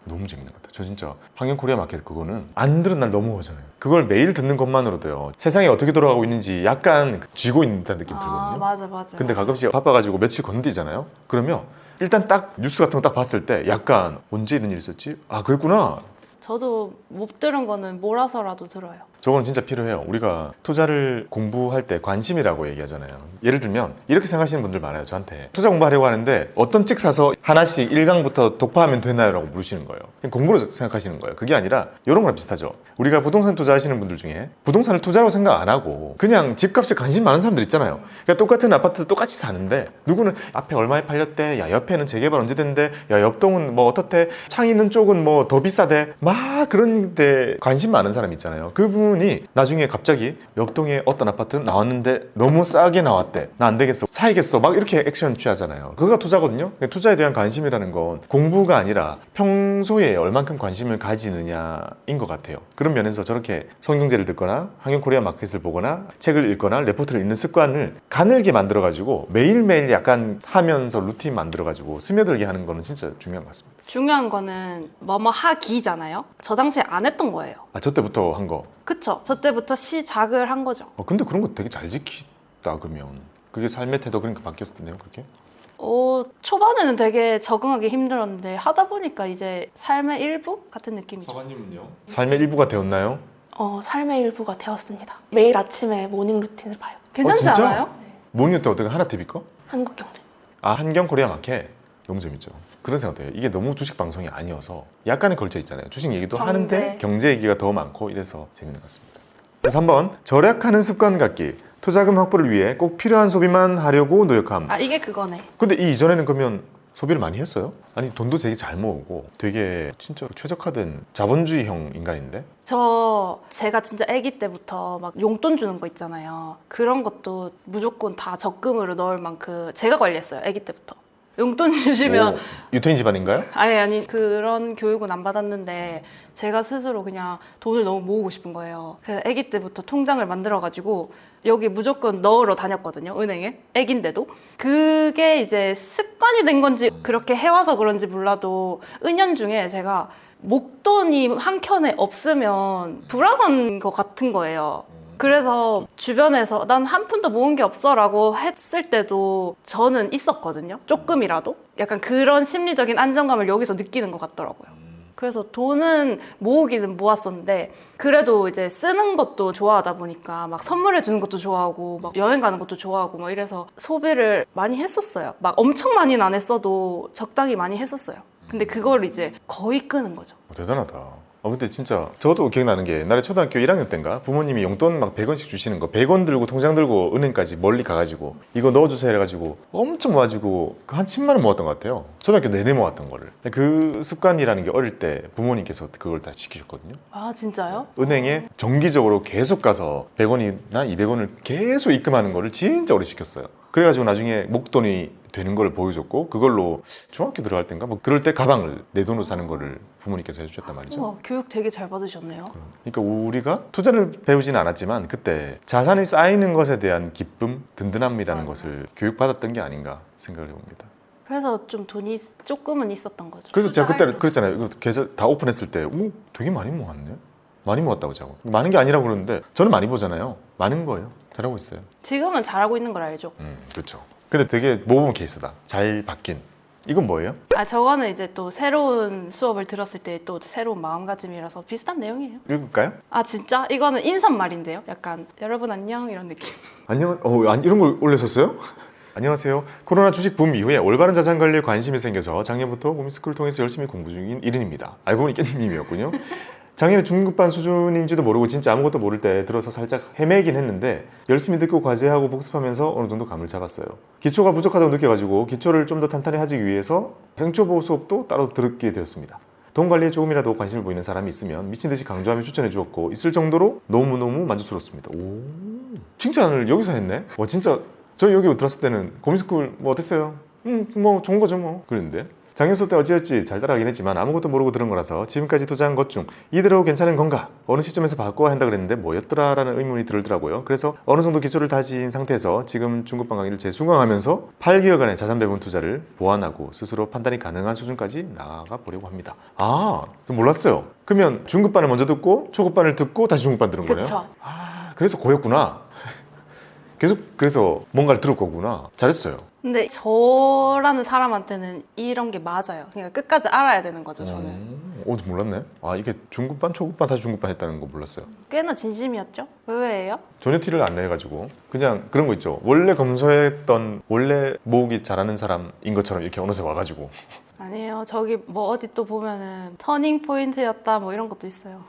너무 재밌는 것 같아요. 저 진짜 환경코리아 마켓 그거는 안 들은 날 너무 허전해요. 그걸 매일 듣는 것만으로도요. 세상이 어떻게 돌아가고 있는지 약간 쥐고 있는 듯한 느낌이 들거든요. 맞아. 근데 가끔씩 바빠가지고 며칠 건너뛰잖아요. 그러면 일단 딱 뉴스 같은 거 딱 봤을 때 약간 언제 이런 일이 있었지? 아 그랬구나. 저도 못 들은 거는 몰아서라도 들어요. 저거는 진짜 필요해요. 우리가 투자를 공부할 때 관심이라고 얘기하잖아요. 예를 들면 이렇게 생각하시는 분들 많아요. 저한테 투자 공부하려고 하는데 어떤 책 사서 하나씩 1강부터 독파하면 되나요? 라고 물으시는 거예요. 그냥 공부로 생각하시는 거예요. 그게 아니라 이런 거랑 비슷하죠. 우리가 부동산 투자하시는 분들 중에 부동산을 투자로 생각 안 하고 그냥 집값에 관심 많은 사람들 있잖아요. 그러니까 똑같은 아파트 똑같이 사는데 누구는 앞에 얼마에 팔렸대, 야 옆에는 재개발 언제 된대, 야 옆동은 뭐 어떻대, 창 있는 쪽은 뭐 더 비싸대, 막 그런 데 관심 많은 사람 있잖아요. 그분이 나중에 갑자기 옆동에 어떤 아파트 나왔는데 너무 싸게 나왔대, 나 안 되겠어, 사야겠어, 막 이렇게 액션 취하잖아요. 그거가 투자거든요. 투자에 대한 관심이라는 건 공부가 아니라 평소에 얼만큼 관심을 가지느냐인 것 같아요. 그런 면에서 저렇게 성경제를 듣거나 환경코리아 마켓을 보거나 책을 읽거나 레포트를 읽는 습관을 가늘게 만들어가지고 매일매일 약간 하면서 루틴 만들어가지고 스며들게 하는 거는 진짜 중요한 것 같습니다. 중요한 거는 뭐뭐 하기잖아요. 저 당시에 안 했던 거예요. 아, 저 때부터 한 거. 그쵸? 저 때부터 시작을 한 거죠. 근데 그런 거 되게 잘 지키다 그러면 그게 삶의 태도 그러니까 바뀌었었네요. 그렇게? 초반에는 되게 적응하기 힘들었는데 하다 보니까 이제 삶의 일부 같은 느낌이죠. 서관님은요? 삶의 일부가 되었나요? 삶의 일부가 되었습니다. 매일 아침에 모닝 루틴을 봐요. 괜찮지 진짜? 않아요? 모닝 때 어떻게 하나TV 거? 한국경제. 아 한경코리아 마켓 너무 재밌죠. 그런 생각도 해요. 이게 너무 주식 방송이 아니어서 약간은 걸쳐 있잖아요. 주식 얘기도 경제. 하는데 경제 얘기가 더 많고 이래서 재밌는 것 같습니다. 그래서 한번 절약하는 습관 갖기. 투자금 확보를 위해 꼭 필요한 소비만 하려고 노력함. 아 이게 그거네. 근데 이 이전에는 그러면 소비를 많이 했어요? 아니 돈도 되게 잘 모으고 되게 진짜 최적화된 자본주의형 인간인데? 제가 진짜 아기 때부터 막 용돈 주는 거 있잖아요. 그런 것도 무조건 다 적금으로 넣을 만큼 제가 관리했어요. 아기 때부터. 용돈 주시면 오, 유태인 집안인가요? 아니 그런 교육은 안 받았는데 제가 스스로 그냥 돈을 너무 모으고 싶은 거예요. 그래서 아기 때부터 통장을 만들어가지고 여기 무조건 넣으러 다녔거든요. 은행에. 아기인데도. 그게 이제 습관이 된 건지 그렇게 해와서 그런지 몰라도 은연중에 제가 목돈이 한 켠에 없으면 불안한 것 같은 거예요. 그래서 주변에서 난 한 푼도 모은 게 없어 라고 했을 때도 저는 있었거든요. 조금이라도. 약간 그런 심리적인 안정감을 여기서 느끼는 것 같더라고요. 그래서 돈은 모으기는 모았었는데 그래도 이제 쓰는 것도 좋아하다 보니까 막 선물해 주는 것도 좋아하고 막 여행 가는 것도 좋아하고 막 이래서 소비를 많이 했었어요. 막 엄청 많이는 안 했어도 적당히 많이 했었어요. 근데 그걸 이제 거의 끄는 거죠. 대단하다. 근데 진짜 저도 기억나는 게 옛날에 초등학교 1학년 때인가 부모님이 용돈 막 100원씩 주시는 거 100원 들고 통장 들고 은행까지 멀리 가가지고 이거 넣어주세요 해가지고 엄청 모아지고 한 10만 원 모았던 것 같아요. 초등학교 내내 모았던 거를. 그 습관이라는 게 어릴 때 부모님께서 그걸 다 지키셨거든요. 아 진짜요? 은행에 정기적으로 계속 가서 100원이나 200원을 계속 입금하는 거를 진짜 오래 시켰어요. 그래가지고 나중에 목돈이 되는 걸 보여줬고 그걸로 중학교 들어갈 때인가 뭐 그럴 때 가방을 내 돈으로 사는 거를 부모님께서 해주셨단 말이죠. 우와, 교육 되게 잘 받으셨네요. 그러니까 우리가 투자를 배우지는 않았지만 그때 자산이 쌓이는 것에 대한 기쁨, 든든함이라는 것을 교육받았던 게 아닌가 생각을 해봅니다. 그래서 좀 돈이 조금은 있었던 거죠. 그래서 제가 투자할 그때 그랬잖아요. 이거 계좌 다 오픈했을 때 오, 되게 많이 모았네? 많이 모았다고 자고. 많은 게 아니라고 그러는데 저는 많이 보잖아요. 많은 거예요. 잘하고 있어요. 지금은 잘하고 있는 걸 알죠. 그렇죠. 근데 되게 모범 케이스다. 잘 바뀐. 이건 뭐예요? 아 저거는 이제 또 새로운 수업을 들었을 때 또 새로운 마음가짐이라서 비슷한 내용이에요. 읽을까요? 아 진짜? 이거는 인사말인데요. 약간 여러분 안녕 이런 느낌. 안녕. 이런 걸 올렸었어요? 안녕하세요. 코로나 주식 붐 이후에 올바른 자산 관리에 관심이 생겨서 작년부터 고민스쿨을 통해서 열심히 공부 중인 1인입니다. 알고 보니 깻님이었군요. 작년에 중급반 수준인지도 모르고 진짜 아무것도 모를 때 들어서 살짝 헤매긴 했는데 열심히 듣고 과제하고 복습하면서 어느 정도 감을 잡았어요. 기초가 부족하다고 느껴가지고 기초를 좀 더 탄탄히 하기 위해서 생초보 수업도 따로 듣게 되었습니다. 돈 관리에 조금이라도 관심을 보이는 사람이 있으면 미친듯이 강조하며 추천해 주었고 있을 정도로 너무너무 만족스럽습니다. 오, 칭찬을 여기서 했네? 와 진짜 저 여기 들었을 때는 고민스쿨 뭐 어땠어요? 뭐 좋은 거죠 뭐 그랬는데 작년 수업 때 어찌어찌 잘 따라가긴 했지만 아무것도 모르고 들은 거라서 지금까지 투자한 것 중 이대로 괜찮은 건가? 어느 시점에서 바꿔야 한다 그랬는데 뭐였더라? 라는 의문이 들더라고요. 그래서 어느 정도 기초를 다진 상태에서 지금 중급반 강의를 재수강하면서 8개월간의 자산 배분 투자를 보완하고 스스로 판단이 가능한 수준까지 나아가 보려고 합니다. 아, 좀 몰랐어요. 그러면 중급반을 먼저 듣고 초급반을 듣고 다시 중급반 들은 거네요? 그쵸. 아, 그래서 고였구나. 계속 그래서 뭔가를 들을 거구나. 잘했어요. 근데 저라는 사람한테는 이런 게 맞아요. 그러니까 끝까지 알아야 되는 거죠 저는. 몰랐네. 아 이게 중급반, 초급반, 다시 중급반 했다는 거 몰랐어요. 꽤나 진심이었죠? 의외예요? 전혀 티를 안 내가지고 그냥 그런 거 있죠. 원래 검소했던 원래 모으기 잘하는 사람인 것처럼 이렇게 어느새 와가지고. 아니에요. 저기 뭐 어디 또 보면은 터닝 포인트였다 뭐 이런 것도 있어요.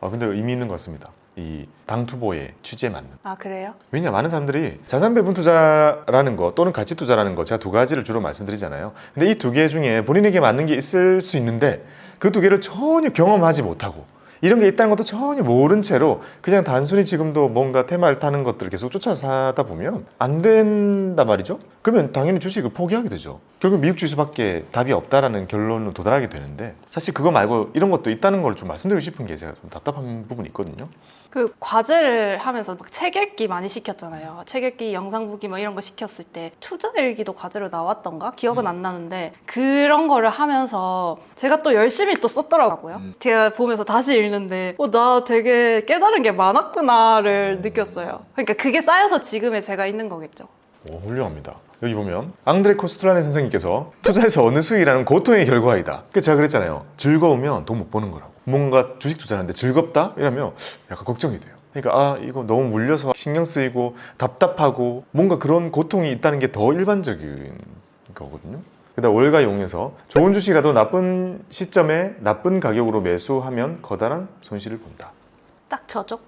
아 근데 의미 있는 것 같습니다. 이 당투보의 취지에 맞는. 아 그래요? 왜냐 많은 사람들이 자산 배분 투자라는 거 또는 가치 투자라는 거 제가 두 가지를 주로 말씀드리잖아요. 근데 이 두 개 중에 본인에게 맞는 게 있을 수 있는데 그 두 개를 전혀 경험하지 못하고 이런 게 있다는 것도 전혀 모른 채로 그냥 단순히 지금도 뭔가 테마를 타는 것들을 계속 쫓아 사다 보면 안 된단 말이죠. 그러면 당연히 주식을 포기하게 되죠. 결국 미국 주식밖에 답이 없다라는 결론으로 도달하게 되는데 사실 그거 말고 이런 것도 있다는 걸 좀 말씀드리고 싶은 게 제가 좀 답답한 부분이 있거든요. 그 과제를 하면서 막 책 읽기 많이 시켰잖아요. 책 읽기, 영상 보기 뭐 이런 거 시켰을 때 투자 일기도 과제로 나왔던가? 기억은 안 나는데 그런 거를 하면서 제가 또 열심히 또 썼더라고요. 제가 보면서 다시 읽는데 나 되게 깨달은 게 많았구나를 느꼈어요. 그러니까 그게 쌓여서 지금의 제가 있는 거겠죠. 오, 훌륭합니다. 여기 보면 앙드레 코스트라네 선생님께서 투자에서 얻는 수익이라는 고통의 결과이다. 그 제가 그랬잖아요. 즐거우면 돈 못 버는 거라고. 뭔가 주식 투자하는데 즐겁다? 이러면 약간 걱정이 돼요. 그러니까 이거 너무 물려서 신경 쓰이고 답답하고 뭔가 그런 고통이 있다는 게 더 일반적인 거거든요. 그다음 월가 용에서 좋은 주식이라도 나쁜 시점에 나쁜 가격으로 매수하면 커다란 손실을 본다. 딱 저죠?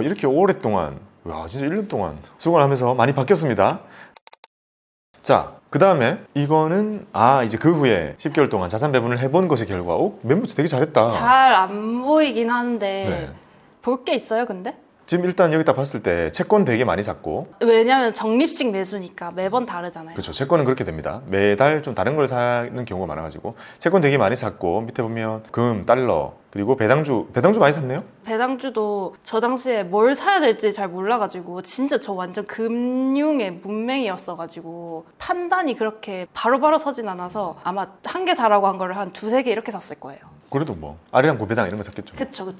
이렇게 오랫동안 와, 진짜 1년 동안 수강을 하면서 많이 바뀌었습니다. 자, 그 다음에 이거는 이제 그 후에 10개월 동안 자산 배분을 해본 것의 결과 멤버 되게 잘했다. 잘 안 보이긴 한데 네. 볼 게 있어요, 근데? 지금 일단 여기다 봤을 때 채권 되게 많이 샀고, 왜냐면 적립식 매수니까 매번 다르잖아요. 그렇죠. 채권은 그렇게 됩니다. 매달 좀 다른 걸 사는 경우가 많아가지고 채권 되게 많이 샀고, 밑에 보면 금, 달러, 그리고 배당주 많이 샀네요. 배당주도 저 당시에 뭘 사야 될지 잘 몰라가지고 진짜 저 완전 금융의 문맹이었어가지고 판단이 그렇게 바로바로 서진 않아서 아마 한 개 사라고 한 거를 한 두세 개 이렇게 샀을 거예요. 그래도 뭐 아리랑 고배당 이런 거 샀겠죠. 그쵸.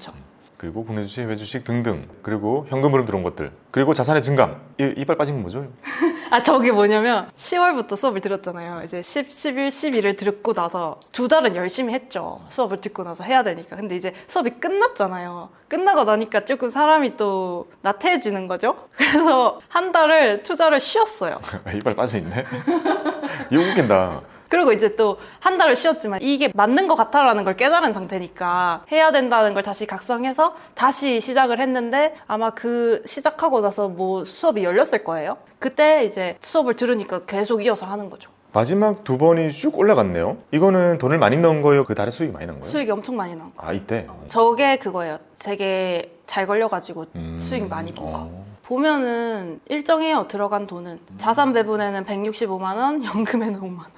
그리고 국내 주식, 해외 주식 등등, 그리고 현금 흐름 들어온 것들, 그리고 자산의 증감. 이빨 빠진 건 뭐죠? 아, 저게 뭐냐면 10월부터 수업을 들었잖아요. 이제 10, 11, 12를 듣고 나서 두 달은 열심히 했죠. 수업을 듣고 나서 해야 되니까. 근데 이제 수업이 끝났잖아요. 끝나고 나니까 조금 사람이 또 나태해지는 거죠. 그래서 한 달을 투자를 쉬었어요. 이빨 빠져 있네. 이거 웃긴다. 그리고 이제 또 한 달을 쉬었지만 이게 맞는 것 같아라는 걸 깨달은 상태니까 해야 된다는 걸 다시 각성해서 다시 시작을 했는데 아마 그 시작하고 나서 뭐 수업이 열렸을 거예요. 그때 이제 수업을 들으니까 계속 이어서 하는 거죠. 마지막 두 번이 쭉 올라갔네요. 이거는 돈을 많이 넣은 거예요? 그 달에 수익이 많이 난 거예요? 수익이 엄청 많이 난 거. 이때? 저게 그거예요. 되게 잘 걸려가지고 수익 많이 본 거. 보면은 일정해요. 들어간 돈은. 자산 배분에는 165만 원, 연금에는 5만 원.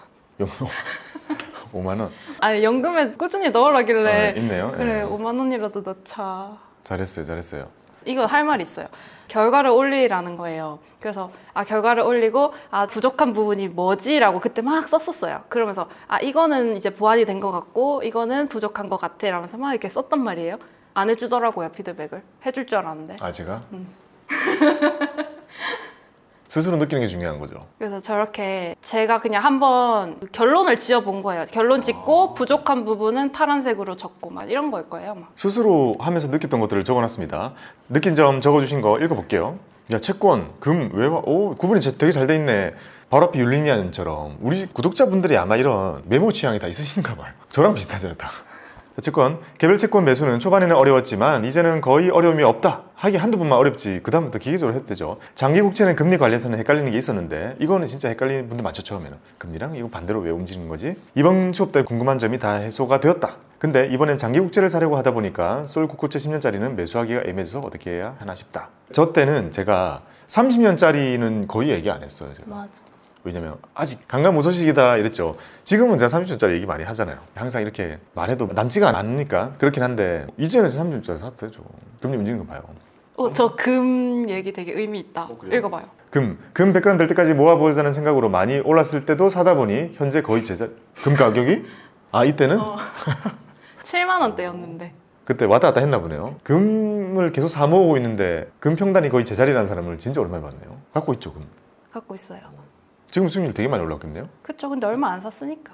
5만 원? 아니 연금에 꾸준히 넣으라길래 있네요. 그래 네. 5만 원이라도 넣자. 잘했어요. 이거 할 말 있어요. 결과를 올리라는 거예요. 그래서 결과를 올리고 부족한 부분이 뭐지라고 그때 막 썼었어요. 그러면서 이거는 이제 보완이 된 것 같고 이거는 부족한 것 같아 라면서 막 이렇게 썼단 말이에요. 안 해주더라고요. 피드백을. 해줄 줄 알았는데. 제가? 스스로 느끼는 게 중요한 거죠. 그래서 저렇게 제가 그냥 한번 결론을 지어본 거예요. 결론 짓고 부족한 부분은 파란색으로 적고 막 이런 걸 거예요. 막. 스스로 하면서 느꼈던 것들을 적어놨습니다. 느낀 점 적어주신 거 읽어볼게요. 야, 채권, 금, 외화, 구분이 되게 잘 돼 있네. 바로 앞에 율리니아님처럼 우리 구독자분들이 아마 이런 메모 취향이 다 있으신가 봐요. 저랑 비슷하잖아요, 다. 채권, 개별 채권 매수는 초반에는 어려웠지만 이제는 거의 어려움이 없다. 하기 한두 번만 어렵지 그 다음부터 기계적으로 해도 되죠. 장기 국채는 금리 관련해서는 헷갈리는 게 있었는데 이거는 진짜 헷갈리는 분들 많죠. 처음에는 금리랑 이거 반대로 왜 움직이는 거지? 이번 수업 때 궁금한 점이 다 해소가 되었다. 근데 이번엔 장기 국채를 사려고 하다 보니까 솔 국고채 10년짜리는 매수하기가 애매해서 어떻게 해야 하나 싶다. 저 때는 제가 30년짜리는 거의 얘기 안 했어요. 제가. 맞아. 왜냐면 아직 강간무소식이다 이랬죠. 지금은 제가 30년짜리 얘기 많이 하잖아요. 항상 이렇게 말해도 남지가 않으니까 그렇긴 한데 이제는 30년짜리 사도 되죠. 금리 움직이는 거 봐요. 저 금 얘기 되게 의미 있다. 그래요? 읽어봐요. 금 100g 될 때까지 모아보자는 생각으로 많이 올랐을 때도 사다 보니 현재 거의 금 가격이? 이때는? 7만 원대였는데. 그때 왔다 갔다 했나 보네요. 금을 계속 사 모으고 있는데 금 평단이 거의 제자리라는 사람을 진짜 오랜만에 봤네요. 갖고 있죠, 금. 갖고 있어요. 지금 수익률 되게 많이 올랐겠네요. 그쵸. 근데 얼마 안 샀으니까.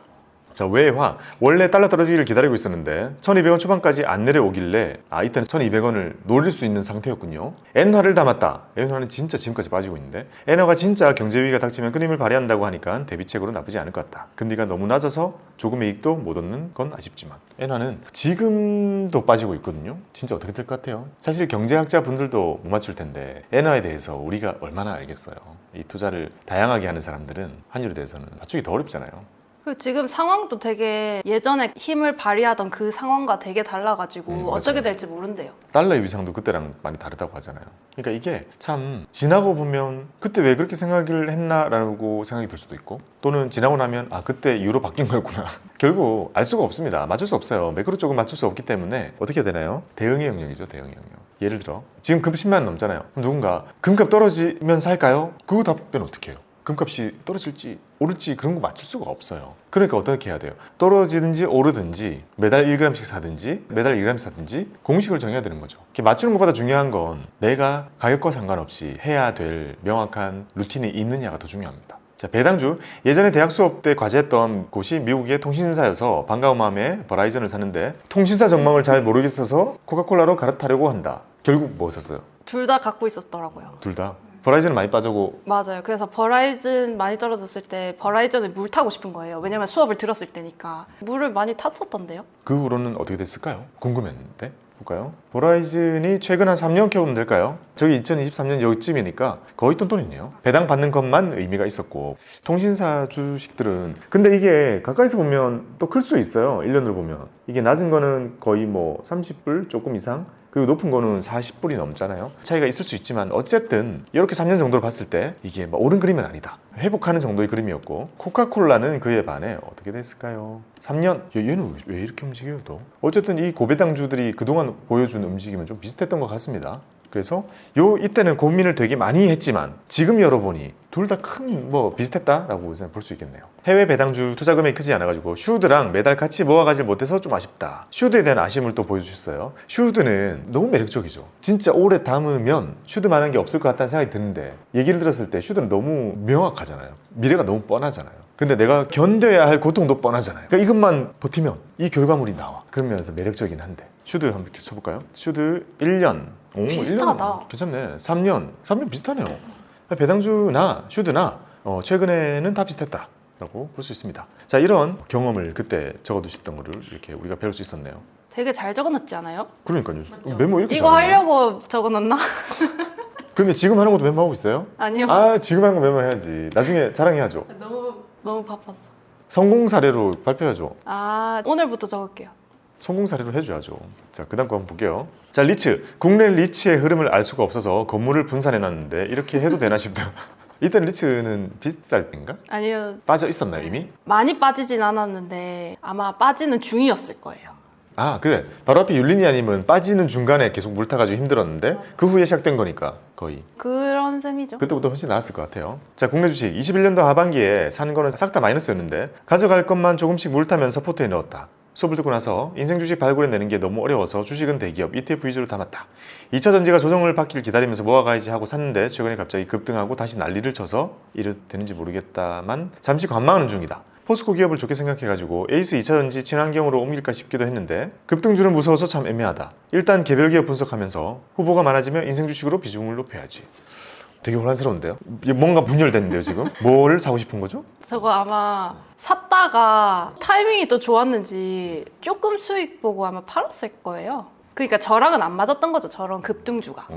자, 외화. 원래 달러 떨어지기를 기다리고 있었는데 1200원 초반까지 안 내려오길래 이때는 1200원을 노릴 수 있는 상태였군요. 엔화를 담았다. 엔화는 진짜 지금까지 빠지고 있는데 엔화가 진짜 경제 위기가 닥치면 큰 힘을 발휘한다고 하니까 대비책으로 나쁘지 않을 것 같다. 금리가 너무 낮아서 조금의 이익도 못 얻는 건 아쉽지만 엔화는 지금도 빠지고 있거든요. 진짜 어떻게 될 것 같아요? 사실 경제학자 분들도 못 맞출 텐데 엔화에 대해서 우리가 얼마나 알겠어요. 이 투자를 다양하게 하는 사람들은 환율에 대해서는 맞추기 더 어렵잖아요. 지금 상황도 되게 예전에 힘을 발휘하던 그 상황과 되게 달라가지고 어떻게 맞아요. 될지 모른대요. 달러의 위상도 그때랑 많이 다르다고 하잖아요. 그러니까 이게 참 지나고 보면 그때 왜 그렇게 생각을 했나라고 생각이 들 수도 있고 또는 지나고 나면 그때 이후로 바뀐 거였구나. 결국 알 수가 없습니다. 맞출 수 없어요. 매크로 쪽은 맞출 수 없기 때문에 어떻게 해야 되나요? 대응의 영역이죠. 대응의 영역. 예를 들어 지금 금 10만 원 넘잖아요. 그럼 누군가 금값 떨어지면 살까요? 그거 답변 어떻게 해요? 금값이 떨어질지 오를지 그런 거 맞출 수가 없어요. 그러니까 어떻게 해야 돼요? 떨어지든지 오르든지 매달 1g씩 사든지 매달 1g 사든지 공식을 정해야 되는 거죠. 맞추는 것보다 중요한 건 내가 가격과 상관없이 해야 될 명확한 루틴이 있느냐가 더 중요합니다. 자, 배당주. 예전에 대학 수업 때 과제했던 곳이 미국의 통신사여서 반가운 마음에 버라이즌을 샀는데 통신사 전망을 잘 모르겠어서 코카콜라로 갈아타려고 한다. 결국 뭐 샀어요? 둘 다 갖고 있었더라고요. 둘 다? 버라이즌은 많이 빠지고 맞아요. 그래서 버라이즌 많이 떨어졌을 때 버라이즌에 물 타고 싶은 거예요. 왜냐면 수업을 들었을 때니까. 물을 많이 탔었던데요? 그 후로는 어떻게 됐을까요? 궁금했는데 볼까요? 호라이즌이 최근 한 3년 켜보면 될까요? 저기 2023년 여기쯤이니까 거의 똔똔이네요. 배당 받는 것만 의미가 있었고, 통신사 주식들은 근데 이게 가까이서 보면 또 클 수 있어요. 1년으로 보면 이게 낮은 거는 거의 뭐 30불 조금 이상, 그리고 높은 거는 40불이 넘잖아요. 차이가 있을 수 있지만 어쨌든 이렇게 3년 정도로 봤을 때 이게 뭐 옳은 그림은 아니다. 회복하는 정도의 그림이었고, 코카콜라는 그에 반해 어떻게 됐을까요? 3년? 얘는 왜 이렇게 움직여요 또? 어쨌든 이 고배당주들이 그동안 보여준 움직임은 좀 비슷했던 것 같습니다. 그래서 이때는 고민을 되게 많이 했지만 지금 열어보니 둘 다 큰 뭐 비슷했다라고 볼 수 있겠네요. 해외 배당주 투자 금액이 크지 않아가지고 슈드랑 매달 같이 모아가지 못해서 좀 아쉽다. 슈드에 대한 아쉬움을 또 보여주셨어요. 슈드는 너무 매력적이죠. 진짜 오래 담으면 슈드만한 게 없을 것 같다는 생각이 드는데, 얘기를 들었을 때 슈드는 너무 명확하잖아요. 미래가 너무 뻔하잖아요. 근데 내가 견뎌야 할 고통도 뻔하잖아요. 그러니까 이것만 버티면 이 결과물이 나와. 그러면서 매력적이긴 한데, 슈드 한번 이렇게 쳐볼까요? 슈드 1년. 오, 비슷하다. 1년. 괜찮네. 3년 비슷하네요. 배당주나 슈드나 최근에는 다 비슷했다 라고 볼 수 있습니다. 자, 이런 경험을 그때 적어두셨던 거를 이렇게 우리가 배울 수 있었네요. 되게 잘 적어놨지 않아요? 그러니까요. 메모 이렇게 이거 잘하네. 하려고 적어놨나? 그러면 지금 하는 것도 메모하고 있어요? 아니요. 아, 지금 하는 거 메모해야지. 나중에 자랑해야죠. 너무 바빴어. 성공 사례로 발표해야죠. 아, 오늘부터 적을게요. 성공 사례로 해줘야죠. 자, 그 다음 거 한번 볼게요. 자, 리츠. 국내 리츠의 흐름을 알 수가 없어서 건물을 분산해놨는데 이렇게 해도 되나 싶다. 이때 리츠는 비쌀 때인가? 아니요. 빠져 있었나요 이미? 많이 빠지진 않았는데 아마 빠지는 중이었을 거예요. 아, 그래. 바로 앞에 율리니아님은 빠지는 중간에 계속 물 타가지고 힘들었는데 그 후에 시작된 거니까 거의 그런 셈이죠. 그때부터 훨씬 나았을 것 같아요. 자, 국내 주식 21년도 하반기에 산 거는 싹 다 마이너스였는데 가져갈 것만 조금씩 물 타면서 포트에 넣었다. 수업을 듣고 나서 인생 주식 발굴해내는 게 너무 어려워서 주식은 대기업, ETF 위주로 담았다. 2차 전지가 조정을 받기를 기다리면서 모아가야지 하고 샀는데 최근에 갑자기 급등하고 다시 난리를 쳐서 이래 되는지 모르겠다만 잠시 관망하는 중이다. 포스코 기업을 좋게 생각해가지고 에이스 2차 전지 친환경으로 옮길까 싶기도 했는데 급등주는 무서워서 참 애매하다. 일단 개별 기업 분석하면서 후보가 많아지면 인생 주식으로 비중을 높여야지. 되게 혼란스러운데요? 뭔가 분열됐는데요 지금? 뭘 사고 싶은 거죠? 저거 아마 샀다가 타이밍이 또 좋았는지 조금 수익 보고 아마 팔았을 거예요. 그러니까 저랑은 안 맞았던 거죠. 저런 급등주가.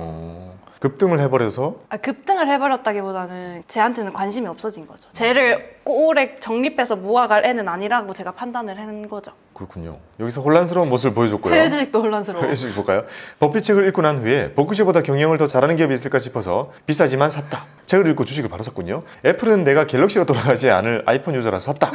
급등을 해버려서 급등을 해버렸다기보다는 쟤한테는 관심이 없어진 거죠. 쟤를 오래 적립해서 모아갈 애는 아니라고 제가 판단을 한 거죠. 그렇군요. 여기서 혼란스러운 모습을 보여줬고요. 해외 주식도 혼란스러워. 해외 주식 볼까요? 버핏 책을 읽고 난 후에 버크셔보다 경영을 더 잘하는 기업이 있을까 싶어서 비싸지만 샀다. 책을 읽고 주식을 바로 샀군요. 애플은 내가 갤럭시로 돌아가지 않을 아이폰 유저라서 샀다.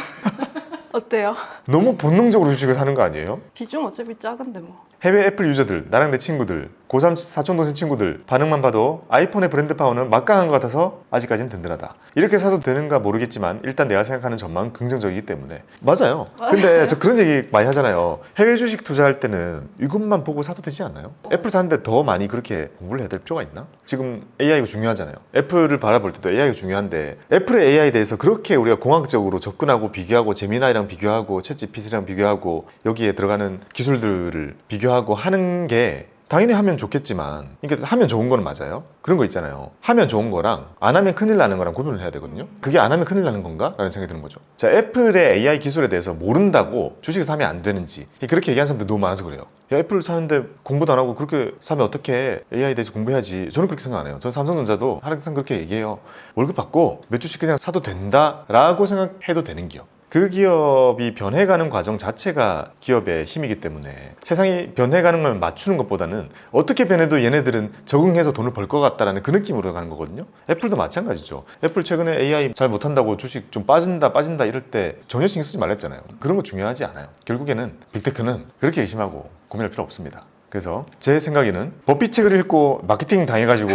어때요? 너무 본능적으로 주식을 사는 거 아니에요? 비중 어차피 작은데 뭐. 해외 애플 유저들, 나랑 내 친구들, 고3 사촌동생 친구들 반응만 봐도 아이폰의 브랜드 파워는 막강한 것 같아서 아직까지는 든든하다. 이렇게 사도 되는가 모르겠지만 일단 내가 생각하는 전망은 긍정적이기 때문에. 맞아요. 근데 저 그런 얘기 많이 하잖아요. 해외 주식 투자할 때는 이것만 보고 사도 되지 않나요? 애플 사는데 더 많이 그렇게 공부를 해야 될 필요가 있나? 지금 AI가 중요하잖아요. 애플을 바라볼 때도 AI가 중요한데 애플의 AI에 대해서 그렇게 우리가 공학적으로 접근하고 비교하고 제미나이랑 비교하고 챗GPT랑 비교하고 여기에 들어가는 기술들을 비교하고 하는 게 당연히 하면 좋겠지만, 그러니까 하면 좋은 거는 맞아요. 그런 거 있잖아요. 하면 좋은 거랑 안 하면 큰일 나는 거랑 구분을 해야 되거든요. 그게 안 하면 큰일 나는 건가? 라는 생각이 드는 거죠. 자, 애플의 AI 기술에 대해서 모른다고 주식을 사면 안 되는지 그렇게 얘기하는 사람들 너무 많아서 그래요. 야, 애플 사는데 공부도 안 하고 그렇게 사면 어떻게 AI에 대해서 공부해야지. 저는 그렇게 생각 안 해요. 저는 삼성전자도 항상 그렇게 얘기해요. 월급 받고 몇 주씩 그냥 사도 된다라고 생각해도 되는 기업. 그 기업이 변해가는 과정 자체가 기업의 힘이기 때문에 세상이 변해가는 걸 맞추는 것보다는 어떻게 변해도 얘네들은 적응해서 돈을 벌 것 같다라는 그 느낌으로 가는 거거든요. 애플도 마찬가지죠. 애플 최근에 AI 잘 못한다고 주식 좀 빠진다 이럴 때 전혀 신경 쓰지 말랬잖아요. 그런 거 중요하지 않아요. 결국에는 빅테크는 그렇게 의심하고 고민할 필요 없습니다. 그래서 제 생각에는 버핏 책을 읽고 마케팅 당해가지고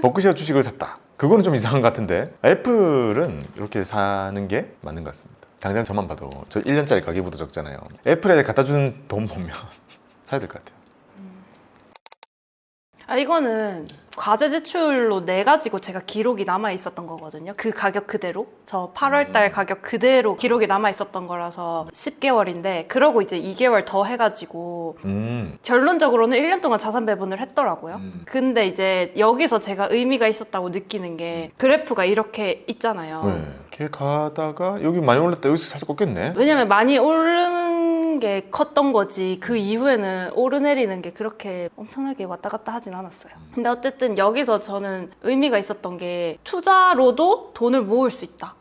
버크셔 주식을 샀다. 그거는 좀 이상한 것 같은데 애플은 이렇게 사는 게 맞는 것 같습니다. 당장 저만 봐도 저 1년짜리 가계부도 적잖아요. 애플에 갖다 준 돈 보면 사야 될 것 같아요. 이거는 과제 제출로 내 가지고 제가 기록이 남아 있었던 거거든요. 그 가격 그대로. 저 8월 달 가격 그대로 기록이 남아 있었던 거라서 10개월인데 그러고 이제 2개월 더 해가지고 결론적으로는 1년 동안 자산 배분을 했더라고요. 근데 이제 여기서 제가 의미가 있었다고 느끼는 게 그래프가 이렇게 있잖아요. 네. 이렇게 가다가 여기 많이 올랐다 여기서 살짝 꺾였네. 왜냐면 많이 오르는 오른 게 컸던 거지 그 이후에는 오르내리는 게 그렇게 엄청나게 왔다 갔다 하진 않았어요. 근데 어쨌든 여기서 저는 의미가 있었던 게 투자로도 돈을 모을 수 있다.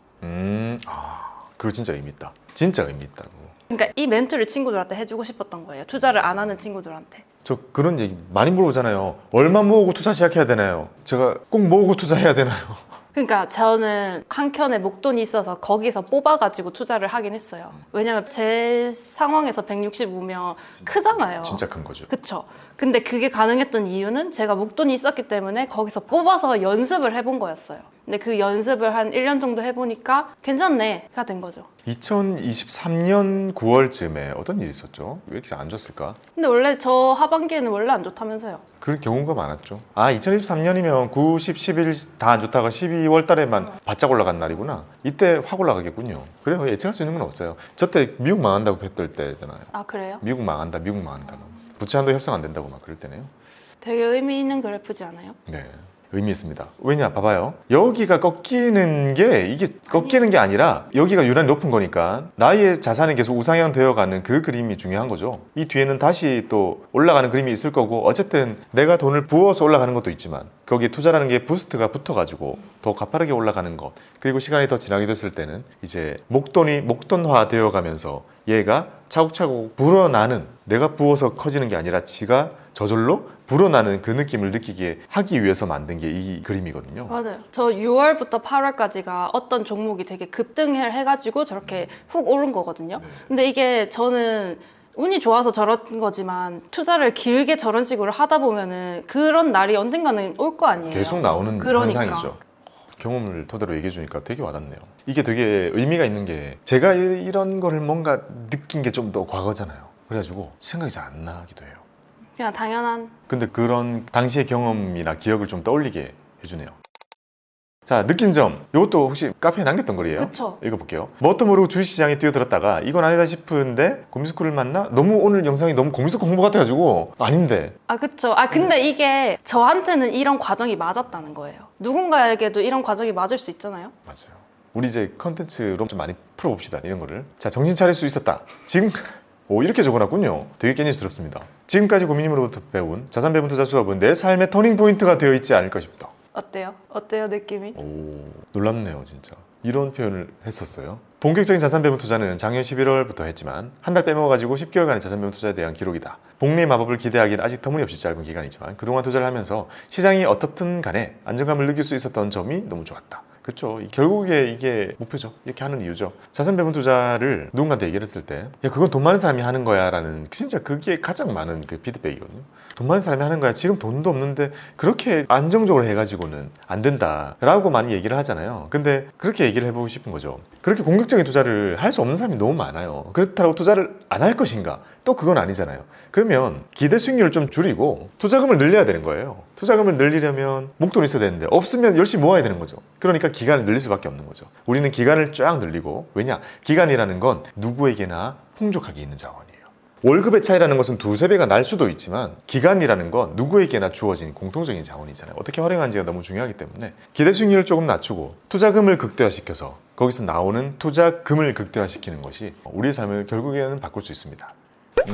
그거 진짜 의미 있다. 진짜 의미 있다고. 그러니까 이 멘트를 친구들한테 해주고 싶었던 거예요. 투자를 안 하는 친구들한테. 저 그런 얘기 많이 물어보잖아요. 얼마 모으고 투자 시작해야 되나요? 제가 꼭 모으고 투자해야 되나요? 그러니까 저는 한켠에 목돈이 있어서 거기서 뽑아가지고 투자를 하긴 했어요. 왜냐면 제 상황에서 165면 크잖아요. 진짜 큰 거죠. 그쵸. 근데 그게 가능했던 이유는 제가 목돈이 있었기 때문에 거기서 뽑아서 연습을 해본 거였어요. 근데 그 연습을 한 1년 정도 해보니까 괜찮네가 된 거죠. 2023년 9월쯤에 어떤 일이 있었죠? 왜 이렇게 안 좋았을까? 근데 원래 저 하반기에는 원래 안 좋다면서요. 그런 경우가 많았죠. 2023년이면 9, 10, 11 다 안 좋다가 12월 달에만 바짝 올라간 날이구나. 이때 확 올라가겠군요. 그래요. 예측할 수 있는 건 없어요. 저 때 미국 망한다고 했을 때잖아요. 아, 그래요? 미국 망한다. 부채 한도 협상 안 된다고 막 그럴 때네요. 되게 의미 있는 그래프지 않아요? 네. 의미 있습니다. 왜냐 봐봐요. 여기가 꺾이는 게 이게 꺾이는 게 아니라 여기가 유난히 높은 거니까 나의 자산이 계속 우상향 되어가는 그 그림이 중요한 거죠. 이 뒤에는 다시 또 올라가는 그림이 있을 거고 어쨌든 내가 돈을 부어서 올라가는 것도 있지만 거기에 투자라는 게 부스트가 붙어가지고 더 가파르게 올라가는 것 그리고 시간이 더 지나게 됐을 때는 이제 목돈이 목돈화 되어가면서 얘가 차곡차곡 불어나는 내가 부어서 커지는 게 아니라 지가 저절로 불어나는 그 느낌을 느끼게 하기 위해서 만든 게 이 그림이거든요. 맞아요. 저 6월부터 8월까지가 어떤 종목이 되게 급등을 해가지고 저렇게 훅 오른 거거든요. 근데 이게 저는 운이 좋아서 저런 거지만 투자를 길게 저런 식으로 하다 보면은 그런 날이 언젠가는 올 거 아니에요. 계속 나오는 그러니까. 현상이죠. 경험을 토대로 얘기해 주니까 되게 와닿네요. 이게 되게 의미가 있는 게 제가 이런 거를 뭔가 느낀 게 좀 더 과거잖아요. 그래가지고 생각이 잘 안 나기도 해요. 그냥 당연한. 근데 그런 당시의 경험이나 기억을 좀 떠올리게 해주네요. 자, 느낀 점. 이것도 혹시 카페에 남겼던 글이에요? 그쵸. 읽어볼게요. 뭣도 모르고 주식시장에 뛰어들었다가 이건 아니다 싶은데 고민스쿨을 만나? 너무 오늘 영상이 너무 고민스쿨 홍보 같아가지고 아닌데. 아, 그쵸. 아, 근데 이게 저한테는 이런 과정이 맞았다는 거예요. 누군가에게도 이런 과정이 맞을 수 있잖아요. 맞아요. 우리 이제 컨텐츠로 좀 많이 풀어봅시다. 이런 거를. 자, 정신 차릴 수 있었다. 지금 오, 이렇게 적어놨군요. 되게 깨님스럽습니다. 지금까지 고민님으로부터 배운 자산 배분 투자 수업은 내 삶의 터닝 포인트가 되어 있지 않을까 싶다. 어때요? 어때요, 느낌이? 오, 놀랍네요, 진짜. 이런 표현을 했었어요. 본격적인 자산 배분 투자는 작년 11월부터 했지만 한 달 빼먹어가지고 10개월간의 자산 배분 투자에 대한 기록이다. 복리의 마법을 기대하기는 아직 터무니없이 짧은 기간이지만 그동안 투자를 하면서 시장이 어떻든 간에 안정감을 느낄 수 있었던 점이 너무 좋았다. 그렇죠. 결국에 이게 목표죠. 이렇게 하는 이유죠. 자산 배분 투자를 누군가한테 얘기를 했을 때 야, 그건 돈 많은 사람이 하는 거야 라는 진짜 그게 가장 많은 그 피드백이거든요. 돈 많은 사람이 하는 거야. 지금 돈도 없는데 그렇게 안정적으로 해가지고는 안 된다 라고 많이 얘기를 하잖아요. 근데 그렇게 얘기를 해보고 싶은 거죠. 그렇게 공격적인 투자를 할 수 없는 사람이 너무 많아요. 그렇다고 투자를 안 할 것인가? 또 그건 아니잖아요. 그러면 기대 수익률을 좀 줄이고 투자금을 늘려야 되는 거예요. 투자금을 늘리려면 목돈이 있어야 되는데 없으면 열심히 모아야 되는 거죠. 그러니까 기간을 늘릴 수밖에 없는 거죠. 우리는 기간을 쫙 늘리고 왜냐? 기간이라는 건 누구에게나 풍족하게 있는 자원이에요. 월급의 차이라는 것은 두세 배가 날 수도 있지만 기간이라는 건 누구에게나 주어진 공통적인 자원이잖아요. 어떻게 활용하는지가 너무 중요하기 때문에 기대 수익률을 조금 낮추고 투자금을 극대화시켜서 거기서 나오는 투자금을 극대화시키는 것이 우리의 삶을 결국에는 바꿀 수 있습니다.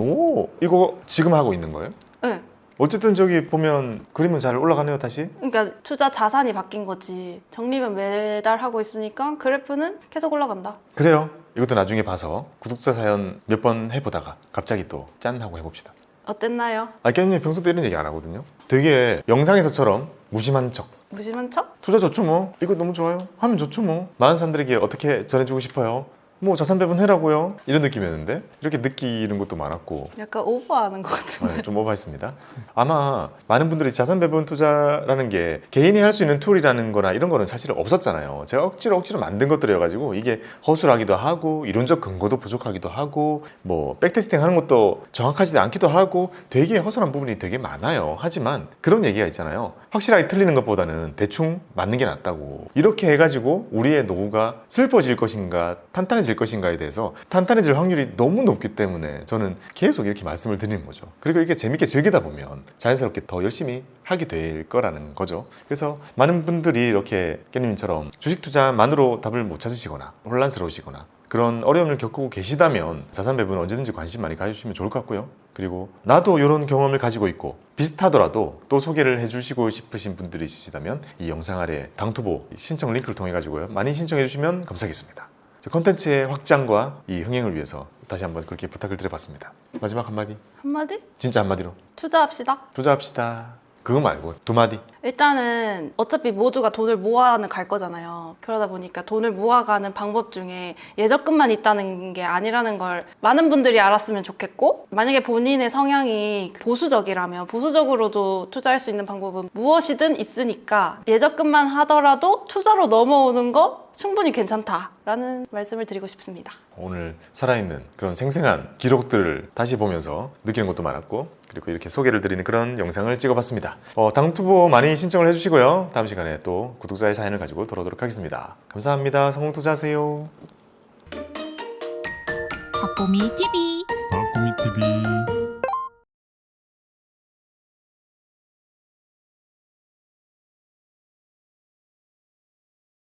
오, 이거 지금 하고 있는 거예요? 네. 어쨌든 저기 보면 그림은 잘 올라가네요, 다시. 그러니까 투자 자산이 바뀐 거지. 적립은 매달 하고 있으니까 그래프는 계속 올라간다. 그래요. 이것도 나중에 봐서 구독자 사연 몇 번 해보다가 갑자기 또 짠 하고 해봅시다. 어땠나요? 깨님 평소 때 이런 얘기 안 하거든요. 되게 영상에서처럼 무심한 척. 무심한 척? 투자 좋죠 뭐. 이거 너무 좋아요. 하면 좋죠 뭐. 많은 사람들에게 어떻게 전해주고 싶어요. 뭐 자산 배분 해라고요. 이런 느낌이었는데 이렇게 느끼는 것도 많았고 약간 오버하는 것 같은데. 좀 오버했습니다. 아마 많은 분들이 자산 배분 투자라는 게 개인이 할 수 있는 툴이라는 거나 이런 거는 사실 없었잖아요. 제가 억지로 만든 것들이어가지고 이게 허술하기도 하고 이론적 근거도 부족하기도 하고 뭐 백테스팅 하는 것도 정확하지 않기도 하고 되게 허술한 부분이 되게 많아요. 하지만 그런 얘기가 있잖아요. 확실하게 틀리는 것보다는 대충 맞는 게 낫다고. 이렇게 해가지고 우리의 노후가 슬퍼질 것인가 탄탄해질 것인가에 대해서 탄탄해질 확률이 너무 높기 때문에 저는 계속 이렇게 말씀을 드리는 거죠. 그리고 이게 재밌게 즐기다 보면 자연스럽게 더 열심히 하게 될 거라는 거죠. 그래서 많은 분들이 이렇게 깨님처럼 주식 투자만으로 답을 못 찾으시거나 혼란스러우시거나 그런 어려움을 겪고 계시다면 자산 배분은 언제든지 관심 많이 가져주시면 좋을 것 같고요. 그리고 나도 이런 경험을 가지고 있고 비슷하더라도 또 소개를 해주시고 싶으신 분들이 있으시다면 이 영상 아래 당투보 신청 링크를 통해 가지고요 많이 신청해 주시면 감사하겠습니다. 컨텐츠의 확장과 이 흥행을 위해서 다시 한번 그렇게 부탁을 드려봤습니다. 마지막 한마디? 한마디? 진짜 한마디로 투자합시다. 투자합시다. 그거 말고 두 마디. 일단은 어차피 모두가 돈을 모아는 갈 거잖아요. 그러다 보니까 돈을 모아가는 방법 중에 예적금만 있다는 게 아니라는 걸 많은 분들이 알았으면 좋겠고, 만약에 본인의 성향이 보수적이라면 보수적으로도 투자할 수 있는 방법은 무엇이든 있으니까 예적금만 하더라도 투자로 넘어오는 거 충분히 괜찮다라는 말씀을 드리고 싶습니다. 오늘 살아있는 그런 생생한 기록들을 다시 보면서 느끼는 것도 많았고, 그리고 이렇게 소개를 드리는 그런 영상을 찍어봤습니다. 당투보 많이 신청을 해주시고요. 다음 시간에 또 구독자의 사연을 가지고 돌아오도록 하겠습니다. 감사합니다. 성공 투자하세요. 박보미 TV. 박고미 TV